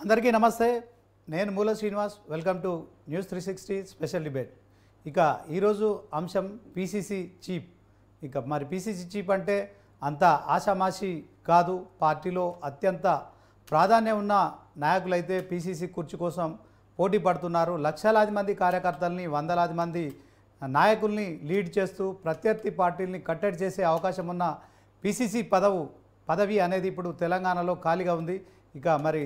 అందరికీ నమస్తే. నేను మూల Srinivas. Welcome to news 360 special debate. ఇక ఈరోజు అంశం పీసీసీ చీఫ్. ఇక మరి పీసీసీ చీఫ్ అంటే అంత ఆషామాషి కాదు. పార్టీలో అత్యంత ప్రాధాన్యం ఉన్న నాయకులైతే పీసీసీ కుర్చీ కోసం పోటీ పడుతున్నారు. లక్షలాది మంది కార్యకర్తల్ని, వందలాది మంది నాయకుల్ని లీడ్ చేస్తూ ప్రత్యర్థి పార్టీల్ని కట్టడి చేసే అవకాశం ఉన్న పీసీసీ పదవి అనేది ఇప్పుడు తెలంగాణలో ఖాళీగా ఉంది. ఇక మరి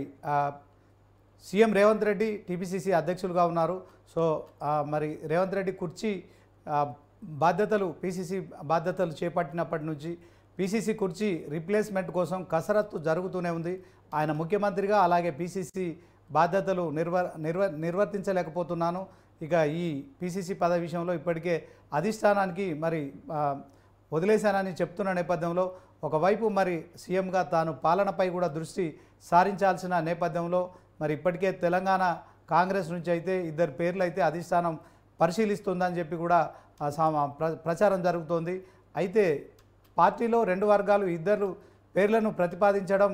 సీఎం రేవంత్ రెడ్డి టీపీసీసీ అధ్యక్షులుగా ఉన్నారు. సో మరి రేవంత్ రెడ్డి కుర్చీ పీసీసీ బాధ్యతలు చేపట్టినప్పటి నుంచి పీసీసీ కుర్చీ రీప్లేస్మెంట్ కోసం కసరత్తు జరుగుతూనే ఉంది. ఆయన ముఖ్యమంత్రిగా అలాగే పీసీసీ బాధ్యతలు నిర్వర్తించలేకపోతున్నాను. ఇక ఈ పీసీసీ పదవి విషయంలో ఇప్పటికే అధిష్టానానికి మరి వదిలేశానని చెప్తున్న నేపథ్యంలో ఒకవైపు మరి సీఎంగా తాను పాలనపై కూడా దృష్టి సారించాల్సిన నేపథ్యంలో మరి ఇప్పటికే తెలంగాణ కాంగ్రెస్ నుంచి అయితే ఇద్దరు పేర్లు అయితే అధిష్టానం పరిశీలిస్తుందని చెప్పి కూడా ప్రచారం జరుగుతోంది. అయితే పార్టీలో రెండు వర్గాలు ఇద్దరు పేర్లను ప్రతిపాదించడం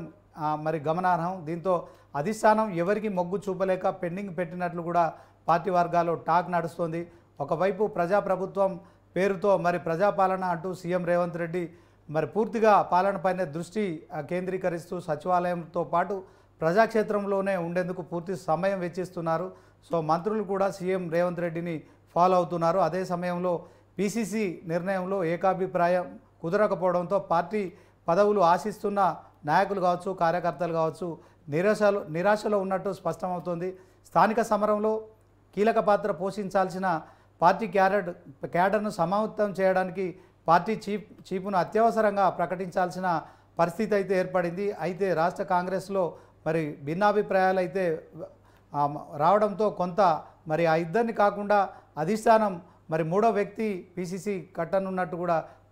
మరి గమనార్హం. దీంతో అధిష్టానం ఎవరికి మొగ్గు చూపలేక పెండింగ్ పెట్టినట్లు కూడా పార్టీ వర్గాల్లో టాక్ నడుస్తోంది. ఒకవైపు ప్రజాప్రభుత్వం పేరుతో మరి ప్రజాపాలన అంటూ సీఎం రేవంత్ రెడ్డి మరి పూర్తిగా పాలనపైనే దృష్టి కేంద్రీకరిస్తూ సచివాలయంతో పాటు ప్రజాక్షేత్రంలోనే ఉండేందుకు పూర్తి సమయం వెచ్చిస్తున్నారు. సో మంత్రులు కూడా సీఎం రేవంత్ రెడ్డిని ఫాలో అవుతున్నారు. అదే సమయంలో పీసీసీ నిర్ణయంలో ఏకాభిప్రాయం కుదరకపోవడంతో పార్టీ పదవులు ఆశిస్తున్న నాయకులు కావచ్చు, కార్యకర్తలు కావచ్చు నిరాశలో ఉన్నట్టు స్పష్టమవుతోంది. స్థానిక సమరంలో కీలక పాత్ర పోషించాల్సిన పార్టీ క్యాడర్ను సమావృతం చేయడానికి పార్టీ చీఫ్ను అత్యవసరంగా ప్రకటించాల్సిన పరిస్థితి అయితే ఏర్పడింది. అయితే రాష్ట్ర కాంగ్రెస్లో మరి భిన్నాభిప్రాయాలు అయితే రావడంతో కొంత మరి ఆ ఇద్దరిని కాకుండా అధిష్టానం మరి మూడో వ్యక్తి పీసీసీ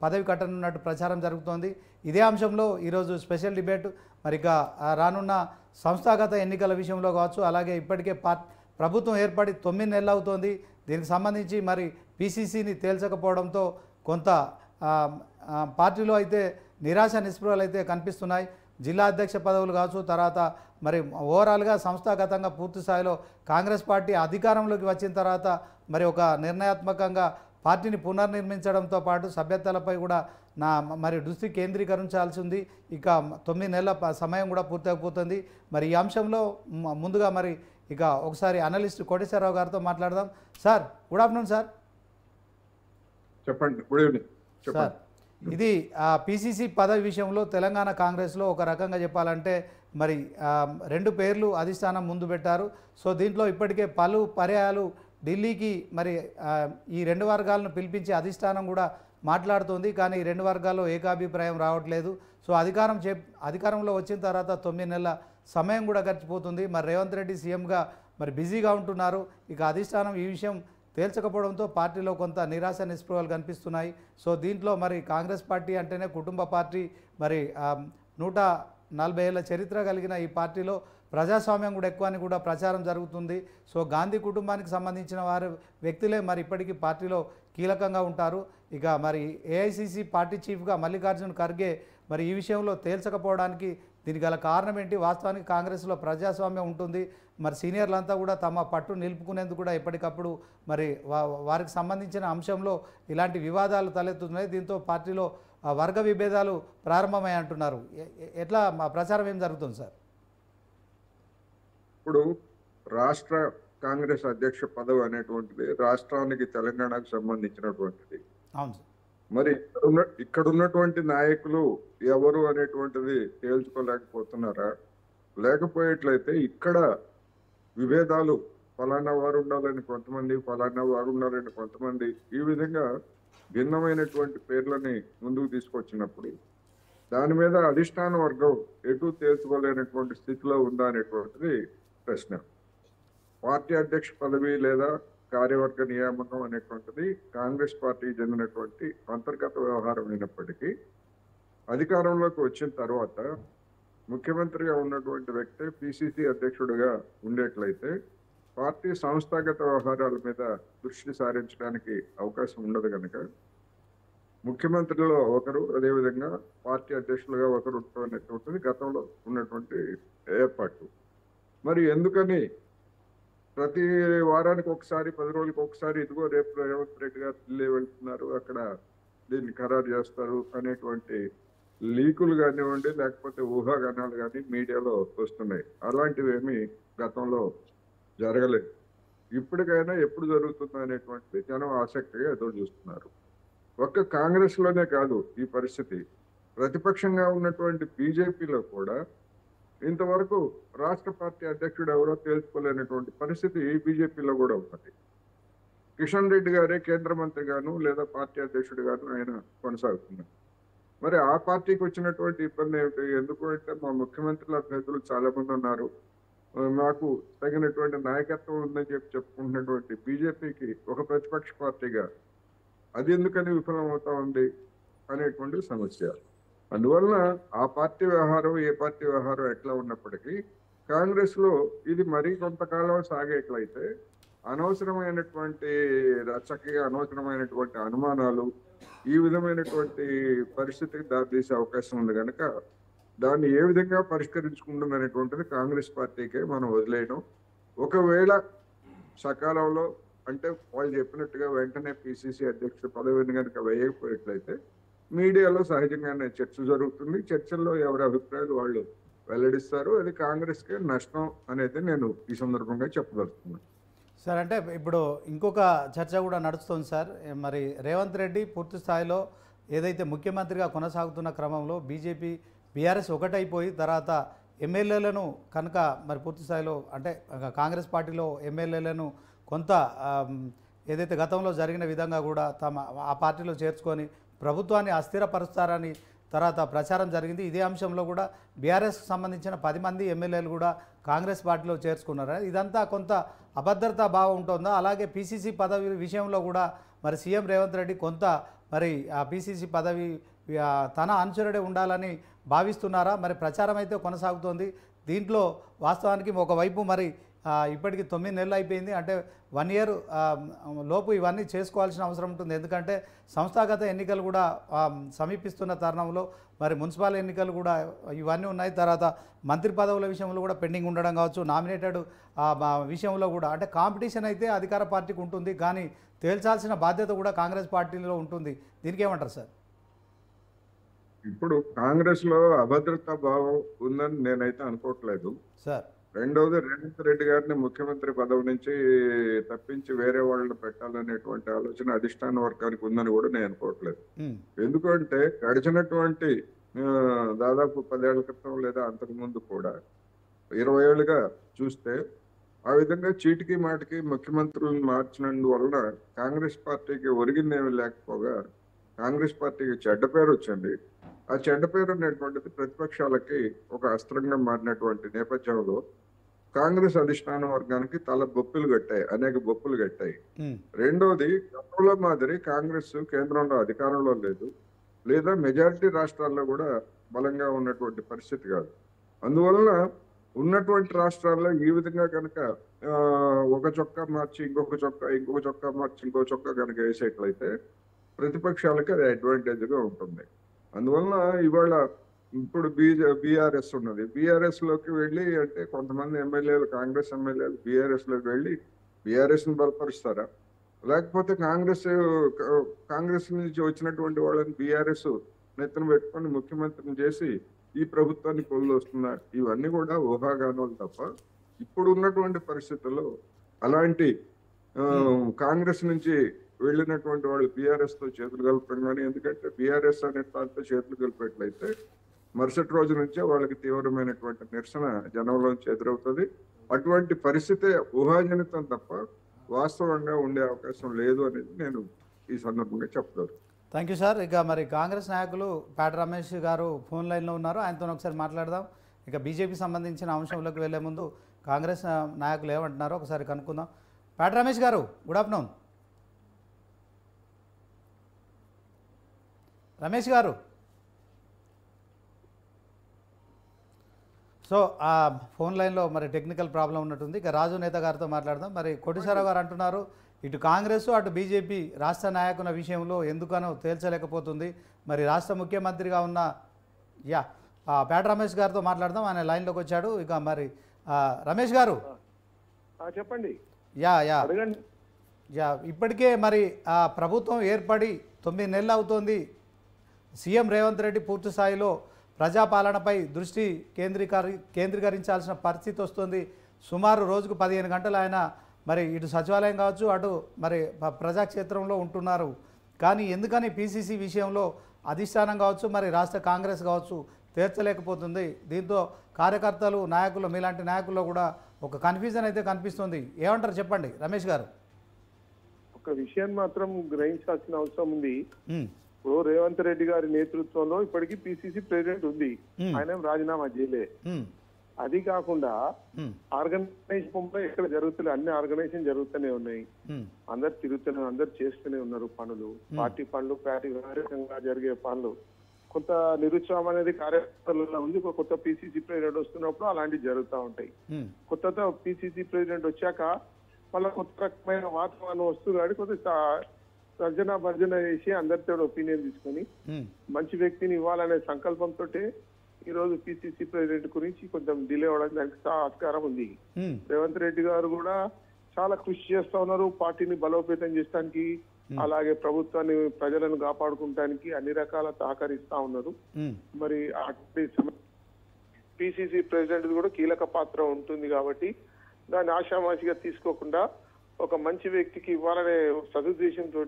పదవి కట్టనున్నట్టు ప్రచారం జరుగుతోంది. ఇదే అంశంలో ఈరోజు స్పెషల్ డిబేట్ మరి ఇక రానున్న సంస్థాగత ఎన్నికల విషయంలో కావచ్చు, అలాగే ఇప్పటికే ప్రభుత్వం ఏర్పడి 9 నెలలు అవుతోంది. దీనికి సంబంధించి మరి పీసీసీని తేల్చకపోవడంతో కొంత పార్టీలో అయితే నిరాశ నిస్పృహలు అయితే కనిపిస్తున్నాయి. జిల్లా అధ్యక్ష పదవులు కావచ్చు, తర్వాత మరి ఓవరాల్గా సంస్థాగతంగా పూర్తి స్థాయిలో కాంగ్రెస్ పార్టీ అధికారంలోకి వచ్చిన తర్వాత మరి ఒక నిర్ణయాత్మకంగా పార్టీని పునర్నిర్మించడంతో పాటు సభ్యతలపై కూడా మరి దృష్టి కేంద్రీకరించాల్సి ఉంది. ఇక 9 నెలల సమయం కూడా పూర్తయిపోతుంది. మరి ఈ అంశంలో ముందుగా మరి ఇక ఒకసారి అనలిస్ట్ కోటేశ్వరరావు గారితో మాట్లాడదాం. Sir, good afternoon sir. చెప్పండి. Good evening sir. ఇది పీసీసీ పదవి విషయంలో తెలంగాణ కాంగ్రెస్లో ఒక రకంగా చెప్పాలంటే మరి రెండు పేర్లు అధిష్టానం ముందు పెట్టారు. సో దీంట్లో ఇప్పటికే పలు పర్యాయాలు ఢిల్లీకి మరి ఈ రెండు వర్గాలను పిలిపించి అధిష్టానం కూడా మాట్లాడుతోంది. కానీ ఈ రెండు వర్గాల్లో ఏకాభిప్రాయం రావట్లేదు. సో అధికారంలో వచ్చిన తర్వాత 9 నెలల సమయం కూడా గడిచిపోతుంది. మరి రేవంత్ రెడ్డి సీఎంగా మరి బిజీగా ఉంటున్నారు. ఇక అధిష్టానం ఈ విషయం తేల్చకపోవడంతో పార్టీలో కొంత నిరాశ నిస్పృహలు కనిపిస్తున్నాయి. సో దీంట్లో మరి కాంగ్రెస్ పార్టీ అంటేనే కుటుంబ పార్టీ. మరి 140 ఏళ్ల చరిత్ర కలిగిన ఈ పార్టీలో ప్రజాస్వామ్యం కూడా ఎక్కువ అని కూడా ప్రచారం జరుగుతుంది. సో గాంధీ కుటుంబానికి సంబంధించిన వ్యక్తులే మరి ఇప్పటికీ పార్టీలో కీలకంగా ఉంటారు. ఇక మరి ఏఐసీసీ పార్టీ చీఫ్గా మల్లికార్జున్ ఖర్గే మరి ఈ విషయంలో తేల్చకపోవడానికి దీనికి గల కారణం ఏంటి? వాస్తవానికి కాంగ్రెస్లో ప్రజాస్వామ్యం ఉంటుంది. మరి సీనియర్లంతా కూడా తమ పట్టు నిలుపుకునేందుకు కూడా ఎప్పటికప్పుడు మరి వారికి సంబంధించిన అంశంలో ఇలాంటి వివాదాలు తలెత్తుతున్నాయి. దీంతో పార్టీలో వర్గ విభేదాలు ప్రారంభమై అంటున్నారు. ఎట్లా ప్రచారం ఏం జరుగుతుంది సార్? ఇప్పుడు రాష్ట్ర కాంగ్రెస్ అధ్యక్ష పదవి అనేటువంటిది రాష్ట్రానికి తెలంగాణకు సంబంధించినటువంటిది. అవును సార్. మరి ఇక్కడ ఉన్నటువంటి నాయకులు ఎవరు అనేటువంటిది తేల్చుకోలేకపోతున్నారా? లేకపోయేట్లయితే ఇక్కడ విభేదాలు ఫలానా వారు ఉండాలని కొంతమంది, ఫలానా వారు ఉండాలని కొంతమంది, ఈ విధంగా భిన్నమైనటువంటి పేర్లని ముందుకు తీసుకొచ్చినప్పుడు దాని మీద అధిష్టాన వర్గం ఎటు తేల్చుకోలేనటువంటి స్థితిలో ఉందా అనేటువంటిది ప్రశ్న. పార్టీ అధ్యక్ష పదవి లేదా కార్యవర్గ నియామకం అనేటువంటిది కాంగ్రెస్ పార్టీకి చెందినటువంటి అంతర్గత వ్యవహారం అయినప్పటికీ అధికారంలోకి వచ్చిన తర్వాత ముఖ్యమంత్రిగా ఉన్నటువంటి వ్యక్తి పీసీసీ అధ్యక్షుడిగా ఉండేట్లయితే పార్టీ సంస్థాగత వ్యవహారాల మీద దృష్టి సారించడానికి అవకాశం ఉండదు కనుక ముఖ్యమంత్రిలో ఒకరు, అదేవిధంగా పార్టీ అధ్యక్షులుగా ఒకరు ఉండటం అనేటువంటిది గతంలో ఉన్నటువంటి ఏర్పాటు. మరి ఎందుకని ప్రతి వారానికి ఒకసారి 10 రోజులకు ఒకసారి ఇదిగో రేపు రేవంత్ రెడ్డి గారు ఢిల్లీ వెళ్తున్నారు, అక్కడ దీన్ని ఖరారు చేస్తారు అనేటువంటి లీకులు కానివ్వండి, లేకపోతే ఊహాగానాలు కానీ మీడియాలో వస్తున్నాయి. అలాంటివి ఏమీ గతంలో జరగలేదు. ఇప్పటికైనా ఎప్పుడు జరుగుతుందో అనేటువంటి జనం ఆసక్తిగా ఎదురు చూస్తున్నారు. ఒక్క కాంగ్రెస్ లోనే కాదు ఈ పరిస్థితి, ప్రతిపక్షంగా ఉన్నటువంటి బీజేపీలో కూడా ఇంతవరకు రాష్ట్ర పార్టీ అధ్యక్షుడు ఎవరో తేల్చుకోలేనటువంటి పరిస్థితి బీజేపీలో కూడా ఉన్నది. కిషన్ రెడ్డి గారే కేంద్ర మంత్రి గాను లేదా పార్టీ అధ్యక్షుడు గాను ఆయన కొనసాగుతున్నారు. మరి ఆ పార్టీకి వచ్చినటువంటి ఇబ్బంది ఏమిటి? ఎందుకు అంటే మా ముఖ్యమంత్రుల అభ్యర్థులు చాలా మంది ఉన్నారు, మాకు తగినటువంటి నాయకత్వం ఉందని చెప్పుకుంటున్నటువంటి బీజేపీకి ఒక ప్రతిపక్ష పార్టీగా అది ఎందుకని విఫలం అవుతా ఉంది అనేటువంటి సమస్య. అందువలన ఆ పార్టీ వ్యవహారం ఏ పార్టీ వ్యవహారం ఎట్లా ఉన్నప్పటికీ కాంగ్రెస్ లో ఇది మరీ కొంతకాలం సాగేట్లయితే అనవసరమైనటువంటి రచ్చకి, అనవసరమైనటువంటి అనుమానాలు, ఈ విధమైనటువంటి పరిస్థితికి దారితీసే అవకాశం ఉంది కనుక దాన్ని ఏ విధంగా పరిష్కరించుకుంటుంది అనేటువంటిది కాంగ్రెస్ పార్టీకే మనం వదిలేయడం. ఒకవేళ సకాలంలో అంటే వాళ్ళు చెప్పినట్టుగా వెంటనే పిసిసి అధ్యక్షుడు పదవిని కనుక వేయకపోయినట్లయితే మీడియాలో సహజంగానే చర్చ జరుగుతుంది. చర్చల్లో ఎవరి అభిప్రాయాలు వాళ్ళు వెల్లడిస్తారు. అది కాంగ్రెస్కే నష్టం అనేది నేను ఈ సందర్భంగా చెప్పదలుచుకున్నాను. సార్, అంటే ఇప్పుడు ఇంకొక చర్చ కూడా నడుస్తుంది సార్. మరి రేవంత్ రెడ్డి పూర్తి స్థాయిలో ఏదైతే ముఖ్యమంత్రిగా కొనసాగుతున్న క్రమంలో బీజేపీ బీఆర్ఎస్ ఒకటైపోయి తర్వాత ఎమ్మెల్యేలను కనుక మరి పూర్తి స్థాయిలో అంటే కాంగ్రెస్ పార్టీలో ఎమ్మెల్యేలను కొంత ఏదైతే గతంలో జరిగిన విధంగా కూడా ఆ పార్టీలో చేర్చుకొని ప్రభుత్వాన్ని అస్థిరపరుస్తారని తర్వాత ప్రచారం జరిగింది. ఇదే అంశంలో కూడా బీఆర్ఎస్కి సంబంధించిన 10 మంది ఎమ్మెల్యేలు కూడా కాంగ్రెస్ పార్టీలో చేర్చుకున్నారు. ఇదంతా కొంత అభద్రతా భావం ఉంటుందా? అలాగే పీసీసీ పదవి విషయంలో కూడా మరి సీఎం రేవంత్ రెడ్డి కొంత మరి ఆ పీసీసీ పదవి తన అనుచరుడే ఉండాలని భావిస్తున్నారా? మరి ప్రచారం అయితే కొనసాగుతోంది. దీంట్లో వాస్తవానికి ఒకవైపు మరి ఇప్పటికి 9 నెలలు అయిపోయింది. అంటే 1 ఇయర్ లోపు ఇవన్నీ చేసుకోవాల్సిన అవసరం ఉంటుంది. ఎందుకంటే సంస్థాగత ఎన్నికలు కూడా సమీపిస్తున్న తరుణంలో మరి మున్సిపల్ ఎన్నికలు కూడా ఇవన్నీ ఉన్నాయి. తర్వాత మంత్రి పదవుల విషయంలో కూడా పెండింగ్ ఉండడం కావచ్చు, నామినేటెడ్ విషయంలో కూడా అంటే కాంపిటీషన్ అయితే అధికార పార్టీకి ఉంటుంది, కానీ తేల్చాల్సిన బాధ్యత కూడా కాంగ్రెస్ పార్టీలో ఉంటుంది. దీనికి ఏమంటారు సార్? ఇప్పుడు కాంగ్రెస్ లో అభద్రతా భావం ఉందని నేనైతే అనుకోవట్లేదు సార్. రెండవది, రేవంత్ రెడ్డి గారిని ముఖ్యమంత్రి పదవి నుంచి తప్పించి వేరే వాళ్ళని పెట్టాలనేటువంటి ఆలోచన అధిష్టాన వర్గానికి ఉందని కూడా నేను అనుకోవట్లేదు. ఎందుకంటే గడిచినటువంటి దాదాపు 10 ఏళ్ల క్రితం లేదా అంతకు ముందు కూడా 20 ఏళ్ళుగా చూస్తే ఆ విధంగా చీటికి మాటికి ముఖ్యమంత్రులను మార్చినందువలన కాంగ్రెస్ పార్టీకి ఒరిగిందేమీ లేకపోగా కాంగ్రెస్ పార్టీకి చెడ్డ పేరు వచ్చింది. ఆ చెడ్డ పేరు అనేటువంటిది ప్రతిపక్షాలకి ఒక అస్త్రంగా మారినటువంటి నేపథ్యంలో కాంగ్రెస్ అధిష్టాన వర్గానికి తల బొప్పులు కట్టాయి, అనేక బొప్పులు కట్టాయి. రెండోది, గతంలో మాదిరి కాంగ్రెస్ కేంద్రంలో అధికారంలో లేదు, లేదా మెజారిటీ రాష్ట్రాల్లో కూడా బలంగా ఉన్నటువంటి పరిస్థితి కాదు. అందువలన ఉన్నటువంటి రాష్ట్రాల్లో ఈ విధంగా కనుక ఒక చొక్కా మార్చి ఇంకొక చొక్కా మార్చి ఇంకో చొక్కా కనుక వేసేట్లయితే ప్రతిపక్షాలకి అది అడ్వాంటేజ్ గా ఉంటుంది. అందువలన ఇవాళ ఇప్పుడు బీఆర్ఎస్ ఉన్నది, బీఆర్ఎస్ లోకి వెళ్ళి అంటే కొంతమంది ఎమ్మెల్యేలు, కాంగ్రెస్ ఎమ్మెల్యేలు బీఆర్ఎస్ లోకి వెళ్ళి బీఆర్ఎస్ ని బలపరుస్తారా, లేకపోతే కాంగ్రెస్ నుంచి వచ్చినటువంటి వాళ్ళని బీఆర్ఎస్ నెత్తన పెట్టుకొని ముఖ్యమంత్రిని చేసి ఈ ప్రభుత్వాన్ని కొలుస్తున్నారు? ఇవన్నీ కూడా ఊహాగానాలు తప్ప ఇప్పుడు ఉన్నటువంటి పరిస్థితుల్లో అలాంటి కాంగ్రెస్ నుంచి వెళ్ళినటువంటి వాళ్ళు బీఆర్ఎస్ తో చేతులు కలపడం కానీ, ఎందుకంటే బీఆర్ఎస్ అనే దాంతో చేతులు కలిపేట్లయితే మరుసటి రోజు నుంచే వాళ్ళకి తీవ్రమైనటువంటి నిరసన జనంలోంచి ఎదురవుతుంది. అటువంటి పరిస్థితి ఊహాజనితం తప్ప వాస్తవంగా ఉండే అవకాశం లేదు అనేది నేను ఈ సందర్భంగా చెప్తాను. Thank you sir. ఇక మరి కాంగ్రెస్ నాయకులు పేట రమేష్ గారు ఫోన్ లైన్లో ఉన్నారు, ఆయనతో ఒకసారి మాట్లాడదాం. ఇక బీజేపీ సంబంధించిన అంశంలోకి వెళ్లే ముందు కాంగ్రెస్ నాయకులు ఏమంటున్నారో ఒకసారి కనుక్కుందాం. పేట రమేష్ గారు, గుడ్ ఆఫ్టర్నూన్. రమేష్ గారు, సో ఆ ఫోన్ లైన్లో మరి టెక్నికల్ ప్రాబ్లం ఉన్నట్టుంది. ఇక రాజు నేత గారితో మాట్లాడదాం. మరి కోటేశ్వరరావు గారు అంటున్నారు, ఇటు కాంగ్రెస్ అటు బీజేపీ రాష్ట్ర నాయకుల విషయంలో ఎందుకనో తేల్చలేకపోతుంది. మరి రాష్ట్ర ముఖ్యమంత్రిగా ఉన్న పేట రమేష్ గారితో మాట్లాడదాం, ఆయన లైన్లోకి వచ్చాడు. ఇక మరి రమేష్ గారు చెప్పండి. యా యా అడగండి. యా ఇప్పటికే మరి ప్రభుత్వం ఏర్పడి 9 నెలలు అవుతోంది. సీఎం రేవంత్ రెడ్డి పూర్తి స్థాయిలో ప్రజాపాలనపై దృష్టి కేంద్రీకరించాల్సిన పరిస్థితి వస్తుంది. సుమారు రోజుకు 15 గంటలు ఆయన మరి ఇటు సచివాలయం కావచ్చు, అటు మరి ప్రజాక్షేత్రంలో ఉంటున్నారు. కానీ ఎందుకని పీసీసీ విషయంలో అధిష్టానం కావచ్చు, మరి రాష్ట్ర కాంగ్రెస్ కావచ్చు తీర్చలేకపోతుంది? దీంతో కార్యకర్తలు, నాయకులు, మీలాంటి నాయకుల్లో కూడా ఒక కన్ఫ్యూజన్ అయితే కనిపిస్తుంది. ఏమంటారు చెప్పండి రమేష్ గారు? ఒక విషయాన్ని మాత్రం గ్రహించాల్సిన అవసరం ఉంది. ఇప్పుడు రేవంత్ రెడ్డి గారి నేతృత్వంలో ఇప్పటికీ పిసిసి ప్రెసిడెంట్ ఉంది, ఆయన రాజీనామా చేయలే. అది కాకుండా ఆర్గనైజేషన్ ఇక్కడ జరుగుతున్నాయి, అన్ని ఆర్గనైజేషన్ జరుగుతూనే ఉన్నాయి, అందరు తిరుగుతూనే, అందరు చేస్తూనే ఉన్నారు పనులు, పార్టీ పనులు, పార్టీగా జరిగే పనులు. కొంత నిరుత్సాహం అనేది కార్యకర్తలలో ఉంది. ఒక కొత్త పిసిసి ప్రెసిడెంట్ వస్తున్నప్పుడు అలాంటివి జరుగుతూ ఉంటాయి. కొత్త పిసిసి ప్రెసిడెంట్ వచ్చాక మళ్ళీ కొత్త రకమైన వాతావరణం వస్తుంది కాబట్టి కొద్దిగా సర్జన భర్జన చేసి అందరితో ఒపీనియన్ తీసుకొని మంచి వ్యక్తిని ఇవ్వాలనే సంకల్పంతో ఈ రోజు పిసిసి ప్రెసిడెంట్ గురించి కొంచెం డిలే అవడానికి దానికి ఆస్కారం ఉంది. రేవంత్ రెడ్డి గారు కూడా చాలా కృషి చేస్తా ఉన్నారు పార్టీని బలోపేతం చేయడానికి, అలాగే ప్రభుత్వాన్ని, ప్రజలను కాపాడుకుంటానికి అన్ని రకాల సహకరిస్తా ఉన్నారు. మరి పిసిసి ప్రెసిడెంట్ కూడా కీలక పాత్ర ఉంటుంది కాబట్టి దాన్ని ఆషామాషిగా తీసుకోకుండా ఒక మంచి వ్యక్తికి ఇవ్వాలనే సదుద్దేశంతో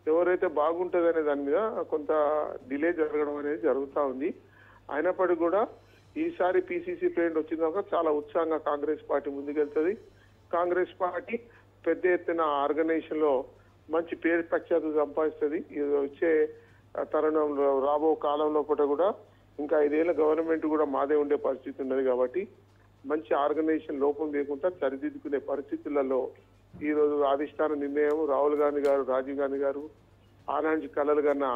ఎవరైతే బాగుంటుందనే దాని మీద కొంత డిలే జరగడం అనేది జరుగుతూ ఉంది. అయినప్పటికీ కూడా ఈసారి పిసిసి ప్రెసిడెంట్ వచ్చినాక చాలా ఉత్సాహంగా కాంగ్రెస్ పార్టీ ముందుకెళ్తుంది. కాంగ్రెస్ పార్టీ పెద్ద ఎత్తున ఆర్గనైజేషన్ లో మంచి పేరు ప్రఖ్యాతులు సంపాదిస్తుంది. వచ్చే తరుణంలో, రాబో కాలంలో కూడా ఇంకా 5 ఏళ్ల గవర్నమెంట్ కూడా మాదే ఉండే పరిస్థితి ఉన్నది కాబట్టి మంచి ఆర్గనైజేషన్ లోపం లేకుండా సరిదిద్దుకునే పరిస్థితులలో ఈ రోజు అధిష్టాన నిర్ణయం, రాహుల్ గాంధీ గారు, రాజీవ్ గాంధీ గారు ఆనాంచి కలలు కన్నా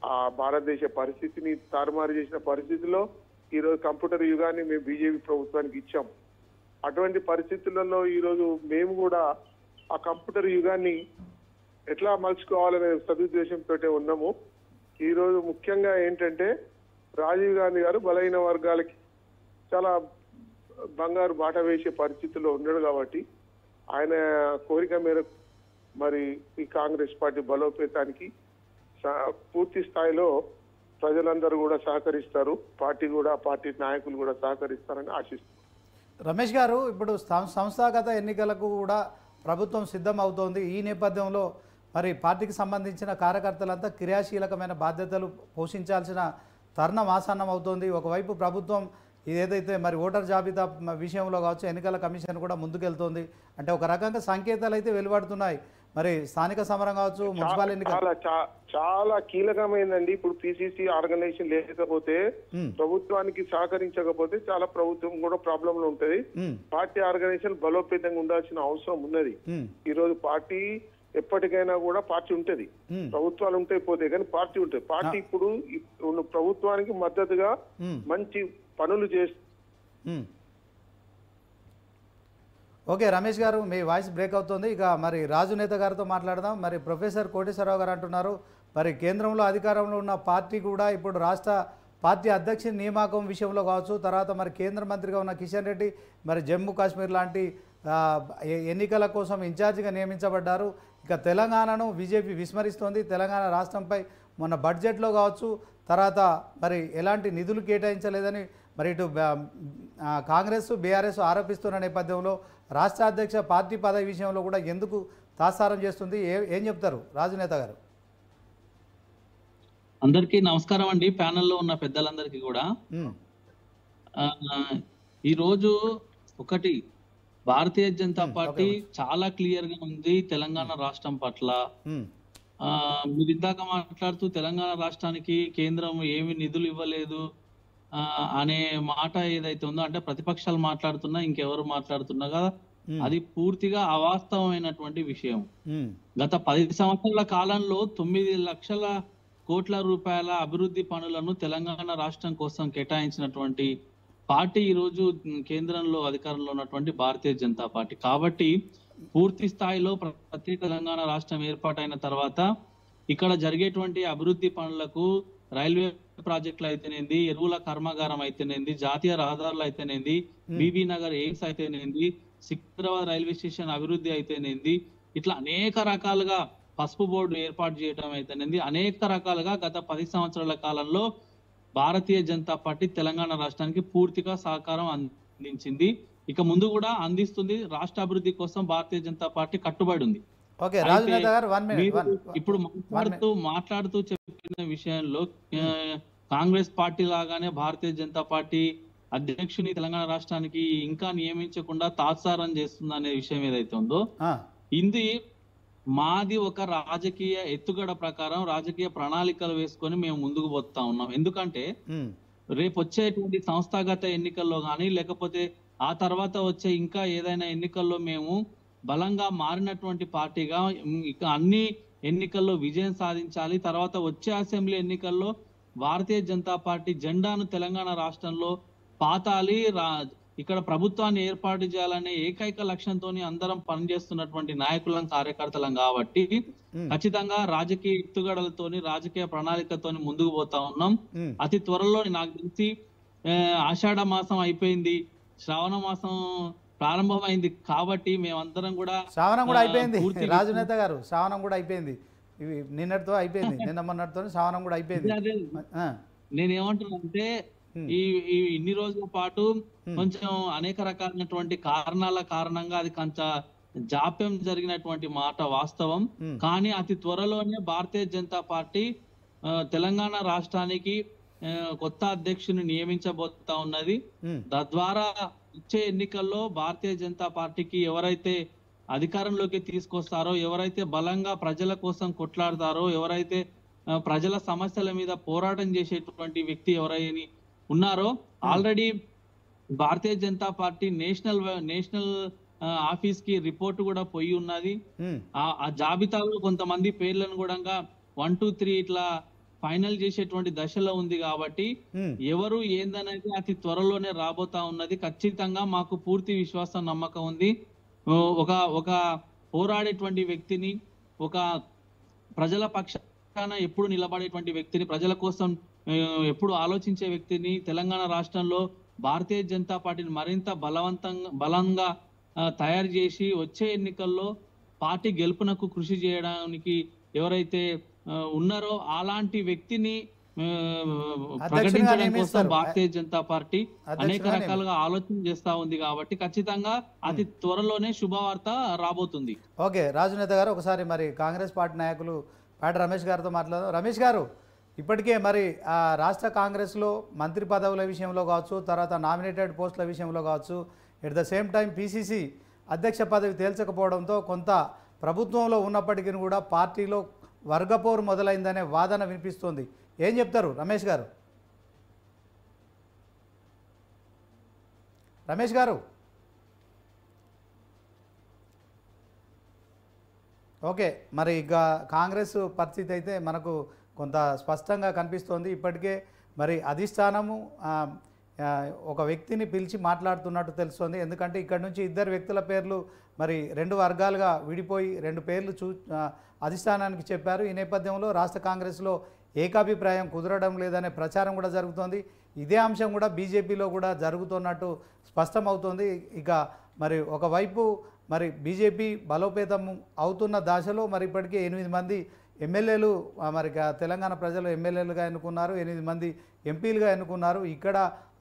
ఆ భారతదేశ పరిస్థితిని తారుమారు చేసిన పరిస్థితుల్లో ఈ రోజు కంప్యూటర్ యుగాన్ని మేము బీజేపీ ప్రభుత్వానికి ఇచ్చాం. అటువంటి పరిస్థితులలో ఈ రోజు మేము కూడా ఆ కంప్యూటర్ యుగాన్ని ఎట్లా మలుచుకోవాలనే సదుద్దేశంతో ఉన్నాము. ఈ రోజు ముఖ్యంగా ఏంటంటే రాజీవ్ గాంధీ గారు బలహీన వర్గాలకి చాలా బంగారు బాట వేసే పరిస్థితుల్లో ఉన్నాడు కాబట్టి ఆయన కోరిక మేరకు మరి ఈ కాంగ్రెస్ పార్టీ బలోపేతానికి పూర్తి స్థాయిలో ప్రజలందరూ కూడా సహకరిస్తారు, పార్టీ నాయకులు కూడా సహకరిస్తారని ఆశిస్తున్నారు. రమేష్ గారు, ఇప్పుడు సంస్థాగత ఎన్నికలకు కూడా ప్రభుత్వం సిద్ధం అవుతోంది. ఈ నేపథ్యంలో మరి పార్టీకి సంబంధించిన కార్యకర్తలంతా క్రియాశీలకమైన బాధ్యతలు పోషించాల్సిన తరుణం ఆసన్నం అవుతోంది. ఒకవైపు ప్రభుత్వం ఏదైతే మరి ఓటర్ జాబితా విషయంలో కావచ్చు, ఎన్నికల కమిషన్ కూడా ముందుకెళ్తోంది. అంటే ఒక రకంగా సంకేతాలు అయితే వెలువడుతున్నాయి. మరి స్థానిక సమరం కావచ్చు, మున్సిపల్ ఎన్నికలు చాలా కీలకమైందండి. ఇప్పుడు పిసిసి ఆర్గనైజేషన్ లేకపోతే, ప్రభుత్వానికి సహకరించకపోతే చాలా ప్రభుత్వం కూడా ప్రాబ్లం లో ఉంటది. పార్టీ ఆర్గనైజేషన్ బలోపేతంగా ఉండాల్సిన అవసరం ఉన్నది. ఈ రోజు పార్టీ ఎప్పటికైనా కూడా పార్టీ ఉంటది, ప్రభుత్వాలు ఉంటాయి పోతే, కానీ పార్టీ ఉంటుంది. పార్టీ ఇప్పుడు ప్రభుత్వానికి మద్దతుగా మంచి పనులు చేస్తూ. ఓకే రమేష్ గారు, మీ వాయిస్ బ్రేక్ అవుతుంది. ఇక మరి రాజు నేత గారితో మాట్లాడదాం. మరి ప్రొఫెసర్ కోటేశ్వరరావు గారు అంటున్నారు, మరి కేంద్రంలో అధికారంలో ఉన్న పార్టీ కూడా ఇప్పుడు రాష్ట్ర పార్టీ అధ్యక్ష నియామకం విషయంలో కావచ్చు, తర్వాత మరి కేంద్ర మంత్రిగా ఉన్న కిషన్ రెడ్డి మరి జమ్మూ కాశ్మీర్ లాంటి ఎన్నికల కోసం ఇన్ఛార్జిగా నియమించబడ్డారు. ఇక తెలంగాణను బీజేపీ విస్మరిస్తోంది. తెలంగాణ రాష్ట్రంపై మొన్న బడ్జెట్లో కావచ్చు, తర్వాత మరి ఎలాంటి నిధులు కేటాయించలేదని మరి ఇటు కాంగ్రెస్, బీఆర్ఎస్ ఆరోపిస్తున్న నేపథ్యంలో రాష్ట్ర అధ్యక్ష పార్టీ పదవి విషయంలో కూడా ఎందుకు తాత్సారం చేస్తుంది? ఏం చెప్తారు రాజునేత గారు? అందరికీ నమస్కారం అండి, ప్యానెల్లో ఉన్న పెద్దలందరికీ కూడా. ఈరోజు ఒకటి, భారతీయ జనతా పార్టీ చాలా క్లియర్ గా ఉంది తెలంగాణ రాష్ట్రం పట్ల. మీరు ఇందాక మాట్లాడుతూ తెలంగాణ రాష్ట్రానికి కేంద్రం ఏమి నిధులు ఇవ్వలేదు అనే మాట ఏదైతే ఉందో, అంటే ప్రతిపక్షాలు మాట్లాడుతున్నా, ఇంకెవరు మాట్లాడుతున్నా కదా, అది పూర్తిగా అవాస్తవమైనటువంటి విషయం. గత 10 సంవత్సరాల కాలంలో 9 లక్షల కోట్ల రూపాయల అభివృద్ధి పనులను తెలంగాణ రాష్ట్రం కోసం కేటాయించినటువంటి పార్టీ ఈరోజు కేంద్రంలో అధికారంలో ఉన్నటువంటి భారతీయ జనతా పార్టీ. కాబట్టి పూర్తి స్థాయిలో ప్రత్యేక తెలంగాణ రాష్ట్రం ఏర్పాటైన తర్వాత ఇక్కడ జరిగేటువంటి అభివృద్ధి పనులకు రైల్వే ప్రాజెక్టులు అయితేనేది, ఎరువుల కర్మాగారం అయితేనేది, జాతీయ రహదారులు అయితేనేది, బీబీ నగర్ ఎయిమ్స్ అయితేనేది, సికింద్రాబాద్ రైల్వే స్టేషన్ అభివృద్ధి అయితేనేది, ఇట్లా అనేక రకాలుగా పసుపు బోర్డు ఏర్పాటు చేయడం అయితేనేది, అనేక రకాలుగా గత 10 సంవత్సరాల కాలంలో భారతీయ జనతా పార్టీ తెలంగాణ రాష్ట్రానికి పూర్తిగా సహకారం అందించింది. ఇక ముందు కూడా అందిస్తుంది. రాష్ట్ర అభివృద్ధి కోసం భారతీయ జనతా పార్టీ కట్టుబడి ఉంది. ఓకే రాజనేత గారు 1 మినిట్ ఇప్పుడు మాట్లాడుతూ చెప్పిన విషయంలో కాంగ్రెస్ పార్టీ లాగానే భారతీయ జనతా పార్టీ అధ్యక్షుని తెలంగాణ రాష్ట్రానికి ఇంకా నియమించకుండా తాత్సారం చేస్తుంది అనే విషయం ఏదైతే ఉందో, ఇది మాది ఒక రాజకీయ ఎత్తుగడ ప్రకారం రాజకీయ ప్రణాళికలు వేసుకొని మేము ముందుకు పోతా ఉన్నాం. ఎందుకంటే రేపు వచ్చేటువంటి సంస్థాగత ఎన్నికల్లో కానీ లేకపోతే ఆ తర్వాత వచ్చే ఇంకా ఏదైనా ఎన్నికల్లో మేము బలంగా మారినటువంటి పార్టీగా ఇక అన్ని ఎన్నికల్లో విజయం సాధించాలి. తర్వాత వచ్చే అసెంబ్లీ ఎన్నికల్లో భారతీయ జనతా పార్టీ జెండాను తెలంగాణ రాష్ట్రంలో పాతాలి, ఇక్కడ ప్రభుత్వాన్ని ఏర్పాటు చేయాలనే ఏకైక లక్ష్యంతో అందరం పనిచేస్తున్నటువంటి నాయకులం, కార్యకర్తలం కాబట్టి ఖచ్చితంగా రాజకీయ ఎత్తుగడలతోని రాజకీయ ప్రణాళికతోని ముందుకు పోతా ఉన్నాం. అతి త్వరలో నాకు తెలిసి ఆషాఢ మాసం అయిపోయింది, శ్రావణ మాసం ప్రారంభమైంది కాబట్టి మేమందరం కూడా శ్రావణం కూడా అయిపోయింది. రాజనేత గారు శ్రావణం కూడా అయిపోయింది, ఇవి నిన్నటితో అయిపోయింది, నిన్న మొన్నటితో శ్రావణం కూడా అయిపోయింది. నేనేమంటున్నానంటే ఈ ఇన్ని రోజుల పాటు కొంచెం అనేక రకాలైనటువంటి కారణాల కారణంగా అది కొంత జాప్యం జరిగినటువంటి మాట వాస్తవం. కానీ అతి త్వరలోనే భారతీయ జనతా పార్టీ తెలంగాణ రాష్ట్రానికి కొత్త అధ్యక్షుని నియమించబోతా ఉన్నది. తద్వారా వచ్చే ఎన్నికల్లో భారతీయ జనతా పార్టీకి ఎవరైతే అధికారంలోకి తీసుకొస్తారో, ఎవరైతే బలంగా ప్రజల కోసం కొట్లాడతారో, ఎవరైతే ప్రజల సమస్యల మీద పోరాటం చేసేటువంటి వ్యక్తి ఎవరైనా ఉన్నారో, already Bharatiya Janata party national office కి రిపోర్ట్ కూడా పోయి ఉన్నది. ఆ జాబితాలో కొంతమంది పేర్లను కూడా 1, 2, 3 ఇట్లా ఫైనల్ చేసేటువంటి దశలో ఉంది. కాబట్టి ఎవరు ఏందనేది అతి త్వరలోనే రాబోతా ఉన్నది. ఖచ్చితంగా మాకు పూర్తి విశ్వాసం, నమ్మకం ఉంది. ఒక పోరాడేటువంటి వ్యక్తిని, ఒక ప్రజల పక్షాన ఎప్పుడు నిలబడేటువంటి వ్యక్తిని, ప్రజల కోసం ఎప్పుడు ఆలోచించే వ్యక్తిని తెలంగాణ రాష్ట్రంలో భారతీయ జనతా పార్టీని మరింత బలంగా తయారు చేసి వచ్చే ఎన్నికల్లో పార్టీ గెలుపునకు కృషి చేయడానికి ఎవరైతే ఉన్నారో అలాంటి వ్యక్తిని ప్రకటించడం కోసం భారతీయ జనతా పార్టీ అనేక రకాలుగా ఆలోచన చేస్తా ఉంది. కాబట్టి ఖచ్చితంగా అతి త్వరలోనే శుభవార్త రాబోతుంది. ఓకే రాజనేత గారు, ఒకసారి మరి కాంగ్రెస్ పార్టీ నాయకులు పాటి రమేష్ గారితో మాట్లాడదాం. రమేష్ గారు, ఇప్పటికే మరి రాష్ట్ర కాంగ్రెస్లో మంత్రి పదవుల విషయంలో కావచ్చు, తర్వాత నామినేటెడ్ పోస్టుల విషయంలో కావచ్చు, at the same time PCC అధ్యక్ష పదవి తేల్చకపోవడంతో కొంత ప్రభుత్వంలో ఉన్నప్పటికీ కూడా పార్టీలో వర్గపోరు మొదలైందనే వాదన వినిపిస్తోంది. ఏం చెప్తారు రమేష్ గారు? రమేష్ గారు ఓకే, మరి ఇక కాంగ్రెస్ పరిస్థితి అయితే మనకు కొంత స్పష్టంగా కనిపిస్తోంది. ఇప్పటికే మరి అధిష్టానము ఒక వ్యక్తిని పిలిచి మాట్లాడుతున్నట్టు తెలుస్తోంది. ఎందుకంటే ఇక్కడ నుంచి 2 వ్యక్తుల పేర్లు మరి 2 వర్గాలుగా విడిపోయి 2 పేర్లు అధిష్టానానికి చెప్పారు. ఈ నేపథ్యంలో రాష్ట్ర కాంగ్రెస్లో ఏకాభిప్రాయం కుదరడం లేదనే ప్రచారం కూడా జరుగుతోంది. ఇదే అంశం కూడా బీజేపీలో కూడా జరుగుతున్నట్టు స్పష్టమవుతోంది. ఇక మరి ఒకవైపు మరి బీజేపీ బలోపేతం అవుతున్న దశలో మరి ఇప్పటికే 8 మంది ఎమ్మెల్యేలు మరి తెలంగాణ ప్రజలు ఎమ్మెల్యేలుగా ఎన్నుకున్నారు, 8 మంది ఎంపీలుగా ఎన్నుకున్నారు. ఇక్కడ